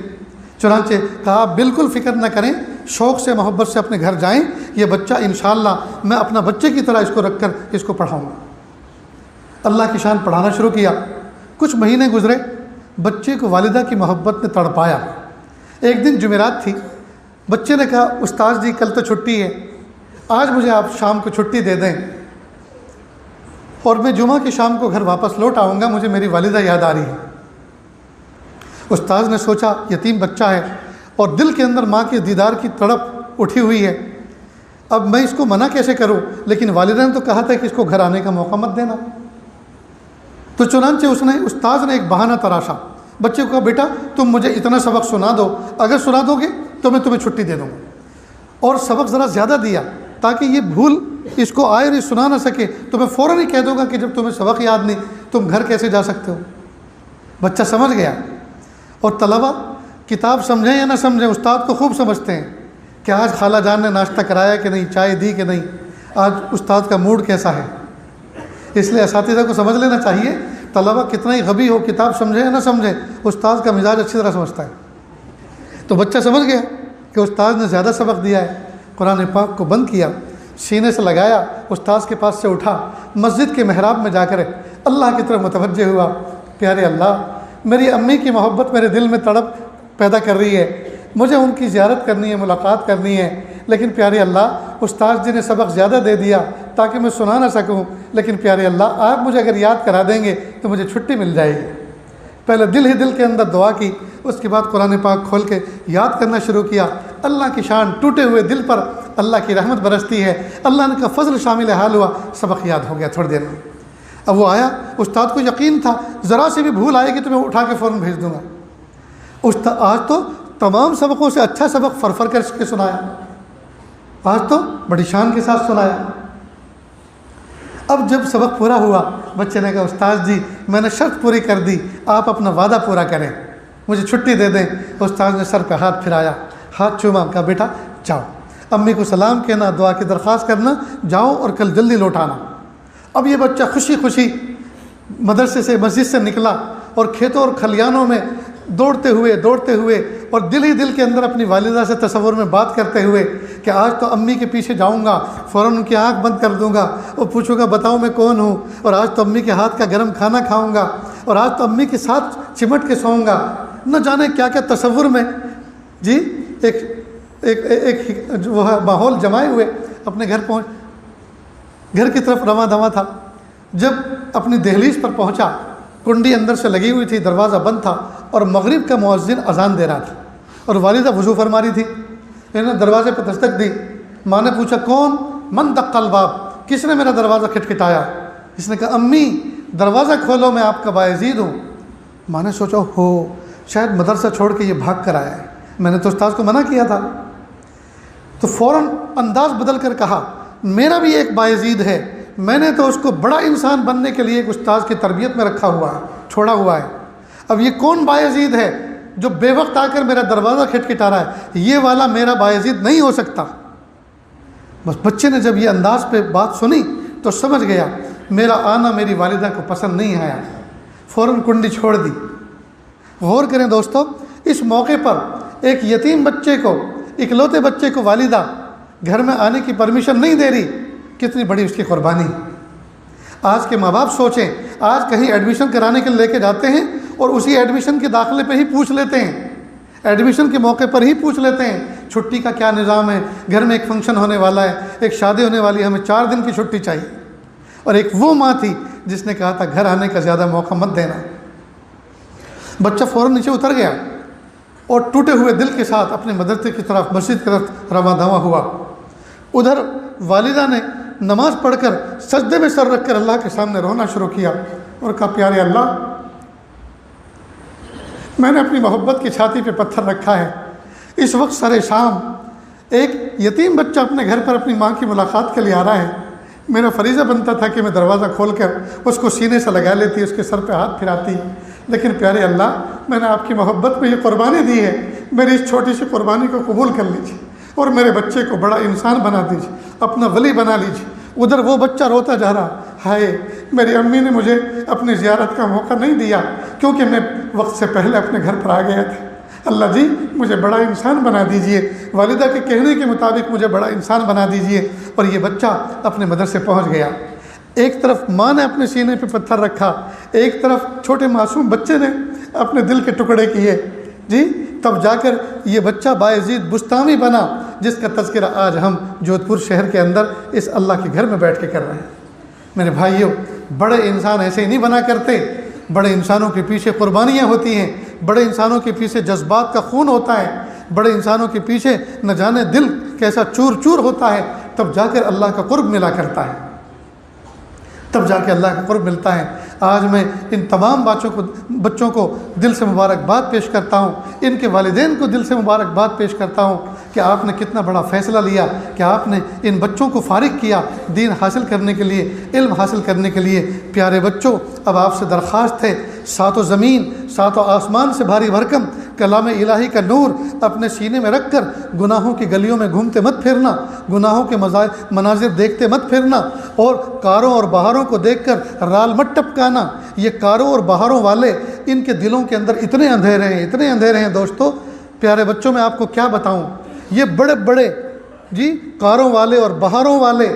چنانچہ کہا آپ بالکل فکر نہ کریں، شوق سے محبت سے اپنے گھر جائیں، یہ بچہ انشاءاللہ میں اپنا بچے کی طرح اس کو رکھ کر اس کو پڑھاؤں گا۔ اللہ کی شان پڑھانا شروع کیا، کچھ مہینے گزرے، بچے کو والدہ کی محبت نے تڑپایا۔ ایک دن جمعرات تھی، بچے نے کہا استاذ جی کل تو چھٹی ہے، آج مجھے آپ شام کو چھٹی دے دیں۔ اور میں جمعہ کی شام کو گھر واپس لوٹ آؤں گا، مجھے میری والدہ یاد آ رہی ہے۔ استاذ نے سوچا یتیم بچہ ہے اور دل کے اندر ماں کے دیدار کی تڑپ اٹھی ہوئی ہے، اب میں اس کو منع کیسے کروں؟ لیکن والدہ نے تو کہا تھا کہ اس کو گھر آنے کا موقع مت دینا۔ تو چنانچہ استاذ نے ایک بہانہ تراشا، بچے کو کہا بیٹا تم مجھے اتنا سبق سنا دو، اگر سنا دو گے تو میں تمہیں چھٹی دے دوں گا، اور سبق ذرا زیادہ دیا تاکہ یہ بھول اس کو آئے اور یہ سنا نہ سکے، تو میں فوراً ہی کہہ دوں گا کہ جب تمہیں سبق یاد نہیں تم گھر کیسے جا سکتے ہو۔ بچہ سمجھ گیا، اور طلبہ کتاب سمجھیں یا نہ سمجھیں استاد کو خوب سمجھتے ہیں کہ آج خالہ جان نے ناشتہ کرایا کہ نہیں، چائے دی کہ نہیں، آج استاد کا موڈ کیسا ہے۔ اس لیے اساتذہ کو سمجھ لینا چاہیے، طلبہ کتنا ہی غبی ہو، کتاب سمجھیں یا نہ سمجھیں، استاد کا مزاج اچھی طرح سمجھتا ہے۔ تو بچہ سمجھ گیا کہ استاد نے زیادہ سبق دیا ہے، قرآن پاک کو بند کیا، سینے سے لگایا، استاد کے پاس سے اٹھا، مسجد کے محراب میں جا کر اللہ کی طرف متوجہ ہوا، پیارے اللہ میری امی کی محبت میرے دل میں تڑپ پیدا کر رہی ہے، مجھے ان کی زیارت کرنی ہے، ملاقات کرنی ہے، لیکن پیارے اللہ استاد جی نے سبق زیادہ دے دیا تاکہ میں سنا نہ سکوں، لیکن پیارے اللہ آپ مجھے اگر یاد کرا دیں گے تو مجھے چھٹی مل جائے گی۔ پہلے دل ہی دل کے اندر دعا کی، اس کے بعد قرآن پاک کھول کے یاد کرنا شروع کیا۔ اللہ کی شان، ٹوٹے ہوئے دل پر اللہ کی رحمت برستی ہے، اللہ نے کا فضل شامل حال ہوا، سبق یاد ہو گیا تھوڑی دیر میں۔ اب وہ آیا، استاد کو یقین تھا ذرا سے بھی بھول آئے گی تو میں اٹھا کے فوراً بھیج دوں گا۔ آج تو تمام سبقوں سے اچھا سبق فرفر کر کے سنایا، آج تو بڑی شان کے ساتھ سنایا۔ اب جب سبق پورا ہوا بچے نے کہا استاد جی میں نے شرط پوری کر دی، آپ اپنا وعدہ پورا کریں، مجھے چھٹی دے دیں۔ استاد نے سر پہ ہاتھ پھرایا، ہاتھ چوما، کہا بیٹا جاؤ، امی کو سلام کہنا، دعا کی درخواست کرنا، جاؤ اور کل جلدی لوٹ آنا۔ اب یہ بچہ خوشی خوشی مدرسے سے، مسجد سے نکلا اور کھیتوں اور کھلیانوں میں دوڑتے ہوئے اور دل ہی دل کے اندر اپنی والدہ سے تصور میں بات کرتے ہوئے کہ آج تو امی کے پیچھے جاؤں گا، فوراً ان کی آنکھ بند کر دوں گا اور پوچھوں گا بتاؤ میں کون ہوں، اور آج تو امی کے ہاتھ کا گرم کھانا کھاؤں گا، اور آج تو امی کے ساتھ چمٹ کے سوؤں گا۔ نہ جانے کیا کیا تصور میں جی ایک وہ ماحول جمائے ہوئے اپنے گھر کی طرف رواں دواں تھا۔ جب اپنی دہلیز پر پہنچا، کنڈی اندر سے لگی ہوئی تھی، دروازہ بند تھا اور مغرب کا مؤذن اذان دے رہا تھا، اور والدہ وضو فرما رہی تھی۔ انہوں نے دروازے پہ دستک دی، ماں نے پوچھا کون؟ من دق الباب، کس نے میرا دروازہ کھٹکھٹایا؟ اس نے کہا امی دروازہ کھولو، میں آپ کا باعزید ہوں۔ ماں نے سوچا ہو شاید مدرسہ چھوڑ کے یہ بھاگ کر آیا ہے، میں نے تو استاد کو منع کیا تھا۔ تو فوراً انداز بدل کر کہا میرا بھی ایک باعزید ہے، میں نے تو اس کو بڑا انسان بننے کے لیے ایک استاد کی تربیت میں رکھا ہوا ہے، چھوڑا ہوا ہے۔ اب یہ کون باعزید ہے جو بے وقت آ کر میرا دروازہ کھٹکھٹا رہا ہے؟ یہ والا میرا باعزید نہیں ہو سکتا۔ بس بچے نے جب یہ انداز پہ بات سنی تو سمجھ گیا میرا آنا میری والدہ کو پسند نہیں آیا، فوراً کنڈی چھوڑ دی۔ غور کریں دوستو، اس موقع پر ایک یتیم بچے کو، اکلوتے بچے کو والدہ گھر میں آنے کی پرمیشن نہیں دے رہی، کتنی بڑی اس کی قربانی۔ آج کے ماں باپ سوچیں، آج کہیں ایڈمیشن کرانے کے لیے لے کے جاتے ہیں اور اسی ایڈمیشن کے داخلے پہ ہی پوچھ لیتے ہیں، ایڈمیشن کے موقع پر ہی پوچھ لیتے ہیں چھٹی کا کیا نظام ہے، گھر میں ایک فنکشن ہونے والا ہے، ایک شادی ہونے والی ہے، ہمیں 4 دن کی چھٹی چاہیے۔ اور ایک وہ ماں تھی جس نے کہا تھا گھر آنے کا زیادہ موقع مت دینا۔ بچہ فوراً نیچے اتر گیا اور ٹوٹے ہوئے دل کے ساتھ اپنے مدرسے کی طرف، مسجد کی طرف رواں دواں ہوا۔ ادھر والدہ نے نماز پڑھ کر سجدے میں سر رکھ کر اللہ کے سامنے رونا شروع کیا اور کہا پیارے اللہ میں نے اپنی محبت کی چھاتی پہ پتھر رکھا ہے، اس وقت سر شام ایک یتیم بچہ اپنے گھر پر اپنی ماں کی ملاقات کے لیے آ رہا ہے، میرا فریضہ بنتا تھا کہ میں دروازہ کھول کر اس کو سینے سے لگا لیتی، اس کے سر پہ ہاتھ پھراتی، لیکن پیارے اللہ میں نے آپ کی محبت میں یہ قربانی دی ہے، میری اس چھوٹی سی قربانی کو قبول کر لیجیے اور میرے بچے کو بڑا انسان بنا دیجیے، اپنا ولی بنا لیجیے۔ ادھر وہ بچہ روتا جا رہا، ہائے میری امی نے مجھے اپنی زیارت کا موقع نہیں دیا کیونکہ میں وقت سے پہلے اپنے گھر پر آ گیا تھا، اللہ جی مجھے بڑا انسان بنا دیجئے، والدہ کے کہنے کے مطابق مجھے بڑا انسان بنا دیجئے۔ اور یہ بچہ اپنے مدرسے پہنچ گیا۔ ایک طرف ماں نے اپنے سینے پہ پتھر رکھا، ایک طرف چھوٹے معصوم بچے نے اپنے دل کے ٹکڑے کیے، جی تب جا کر یہ بچہ باعزید بستامی بنا، جس کا تذکرہ آج ہم جودھپور شہر کے اندر اس اللہ کے گھر میں بیٹھ کے کر رہے ہیں۔ میرے بھائیوں، بڑے انسان ایسے ہی نہیں بنا کرتے، بڑے انسانوں کے پیچھے قربانیاں ہوتی ہیں، بڑے انسانوں کے پیچھے جذبات کا خون ہوتا ہے، بڑے انسانوں کے پیچھے نہ جانے دل کیسا چور چور ہوتا ہے، تب جا کر اللہ کا قرب ملا کرتا ہے، تب جا کے اللہ کا قرب ملتا ہے۔ آج میں ان تمام بچوں کو دل سے مبارکباد پیش کرتا ہوں، ان کے والدین کو دل سے مبارکباد پیش کرتا ہوں کہ آپ نے کتنا بڑا فیصلہ لیا کہ آپ نے ان بچوں کو فارغ کیا دین حاصل کرنے کے لیے، علم حاصل کرنے کے لیے۔ پیارے بچوں، اب آپ سے درخواست ہے، ساتوں زمین ساتوں آسمان سے بھاری بھرکم کلام الہی کا نور اپنے سینے میں رکھ کر گناہوں کی گلیوں میں گھومتے مت پھرنا، گناہوں کے مناظر دیکھتے مت پھرنا، اور کاروں اور بہاروں کو دیکھ کر رال مت ٹپکانا۔ یہ کاروں اور بہاروں والے، ان کے دلوں کے اندر اتنے اندھیرے ہیں دوستو، پیارے بچوں میں آپ کو کیا بتاؤں۔ یہ بڑے بڑے کاروں والے اور بہاروں والے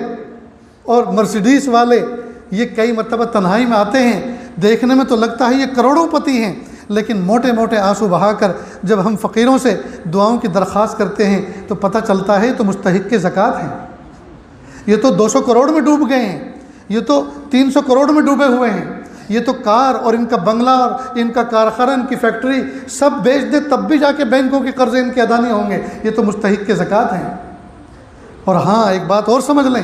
اور مرسیڈیز والے، یہ کئی مرتبہ تنہائی میں آتے ہیں، دیکھنے میں تو لگتا ہے یہ کروڑوں پتی ہیں، لیکن موٹے موٹے آنسو بہا کر جب ہم فقیروں سے دعاؤں کی درخواست کرتے ہیں تو پتہ چلتا ہے تو مستحق کے زکوٰۃ ہیں۔ یہ تو 200 کروڑ میں ڈوب گئے ہیں، یہ تو 300 کروڑ میں ڈوبے ہوئے ہیں، یہ تو کار اور ان کا بنگلہ اور ان کا کارخانہ، ان کی فیکٹری سب بیچ دے تب بھی جا کے بینکوں کے قرضے ان کے ادا نہیں ہوں گے، یہ تو مستحق کے زکوٰۃ ہیں۔ اور ہاں، ایک بات اور سمجھ لیں،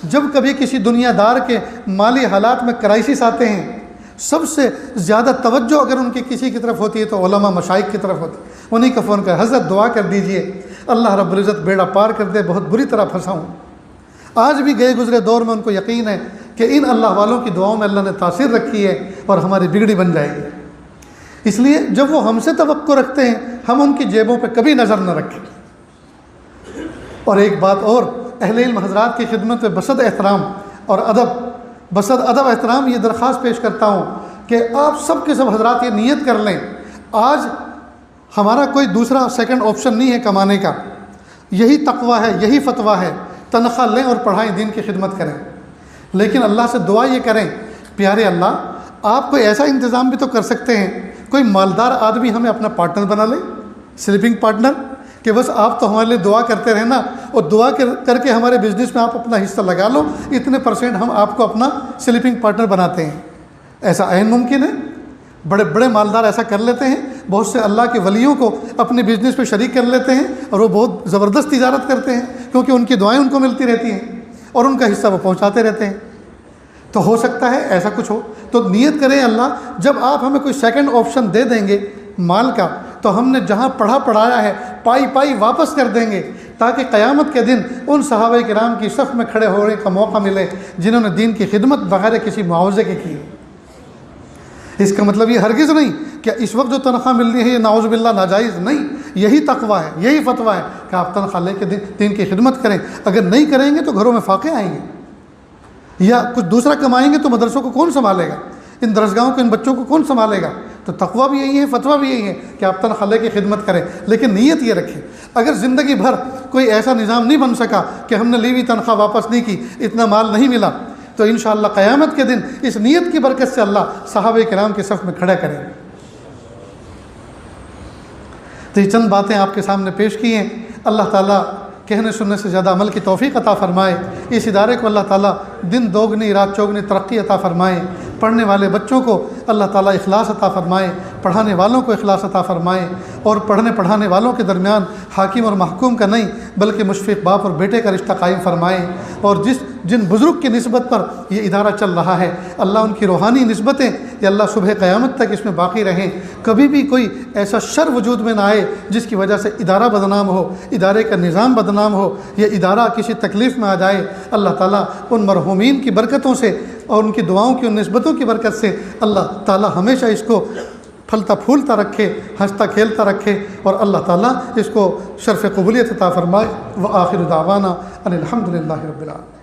جب کبھی کسی دنیا دار کے مالی حالات میں کرائسس آتے ہیں، سب سے زیادہ توجہ اگر ان کی کسی کی طرف ہوتی ہے تو علماء مشائخ کی طرف ہوتی ہے۔ انہیں کا فون کر، حضرت دعا کر دیجئے اللہ رب العزت بیڑا پار کر دے، بہت بری طرح پھنسا ہوں۔ آج بھی گئے گزرے دور میں ان کو یقین ہے کہ ان اللہ والوں کی دعاؤں میں اللہ نے تاثیر رکھی ہے اور ہماری بگڑی بن جائے گی۔ اس لیے جب وہ ہم سے توقع رکھتے ہیں، ہم ان کی جیبوں پہ کبھی نظر نہ رکھیں۔ اور ایک بات اور، اہل علم حضرات کی خدمت میں بصد احترام اور بصد ادب احترام یہ درخواست پیش کرتا ہوں کہ آپ سب کے سب حضرات یہ نیت کر لیں، آج ہمارا کوئی دوسرا سیکنڈ آپشن نہیں ہے کمانے کا، یہی تقویٰ ہے، یہی فتویٰ ہے، تنخواہ لیں اور پڑھائیں، دین کی خدمت کریں، لیکن اللہ سے دعا یہ کریں، پیارے اللہ آپ کوئی ایسا انتظام بھی تو کر سکتے ہیں، کوئی مالدار آدمی ہمیں اپنا پارٹنر بنا لے، سلیپنگ پارٹنر، کہ بس آپ تو ہمارے لیے دعا کرتے رہنا اور دعا کر کے ہمارے بزنس میں آپ اپنا حصہ لگا لو، اتنے % ہم آپ کو اپنا سلیپنگ پارٹنر بناتے ہیں۔ ایسا عین ممکن ہے، بڑے بڑے مالدار ایسا کر لیتے ہیں، بہت سے اللہ کے ولیوں کو اپنے بزنس پہ شریک کر لیتے ہیں اور وہ بہت زبردست تجارت کرتے ہیں، کیونکہ ان کی دعائیں ان کو ملتی رہتی ہیں اور ان کا حصہ وہ پہنچاتے رہتے ہیں۔ تو ہو سکتا ہے ایسا کچھ ہو، تو نیت کریں اللہ جب آپ ہمیں کوئی سیکنڈ آپشن دے دیں گے مال کا، تو ہم نے جہاں پڑھایا ہے پائی واپس کر دیں گے، تاکہ قیامت کے دن ان صحابہ کرام کی صف میں کھڑے ہونے کا موقع ملے جنہوں نے دین کی خدمت بغیر کسی معاوضے کے کی۔ اس کا مطلب یہ ہرگز نہیں کہ اس وقت جو تنخواہ مل رہی ہے یہ نعوذ باللہ ناجائز نہیں، یہی تقویٰ ہے، یہی فتویٰ ہے کہ آپ تنخواہ لے کے دین کی خدمت کریں۔ اگر نہیں کریں گے تو گھروں میں فاقے آئیں گے، یا کچھ دوسرا کمائیں گے تو مدرسوں کو کون سنبھالے گا، ان درسگاہوں کے ان بچوں کو کون سنبھالے گا؟ تو تقویٰ بھی یہی ہے، فتویٰ بھی یہی ہے کہ آپ تنخواہ لے کے خدمت کریں، لیکن نیت یہ رکھیں۔ اگر زندگی بھر کوئی ایسا نظام نہیں بن سکا کہ ہم نے لی ہوئی تنخواہ واپس نہیں کی، اتنا مال نہیں ملا، تو انشاءاللہ قیامت کے دن اس نیت کی برکت سے اللہ صحابہ کرام کے صف میں کھڑا کرے۔ تو یہ چند باتیں آپ کے سامنے پیش کی ہیں، اللہ تعالیٰ کہنے سننے سے زیادہ عمل کی توفیق عطا فرمائے، اس ادارے کو اللہ تعالیٰ دن دوگنی رات چوگنی ترقی عطا فرمائے، پڑھنے والے بچوں کو اللہ تعالیٰ اخلاص عطا فرمائے، پڑھانے والوں کو اخلاص عطا فرمائے، اور پڑھانے والوں کے درمیان حاکم اور محکوم کا نہیں بلکہ مشفق باپ اور بیٹے کا رشتہ قائم فرمائے، اور جن بزرگ کی نسبت پر یہ ادارہ چل رہا ہے اللہ ان کی روحانی نسبتیں یا اللہ صبح قیامت تک اس میں باقی رہیں، کبھی بھی کوئی ایسا شر وجود میں نہ آئے جس کی وجہ سے ادارہ بدنام ہو، ادارے کا نظام بدنام ہو، یا ادارہ کسی تکلیف میں آ جائے۔ اللہ تعالیٰ ان مرحومین کی برکتوں سے اور ان کی دعاؤں کی ان نسبتوں کی برکت سے اللہ تعالیٰ ہمیشہ اس کو پھلتا پھولتا رکھے، ہنستا کھیلتا رکھے، اور اللہ تعالیٰ اس کو شرف قبولیت عطا فرمائے۔ وآخر دعوانا ان الحمد للہ رب العالمین۔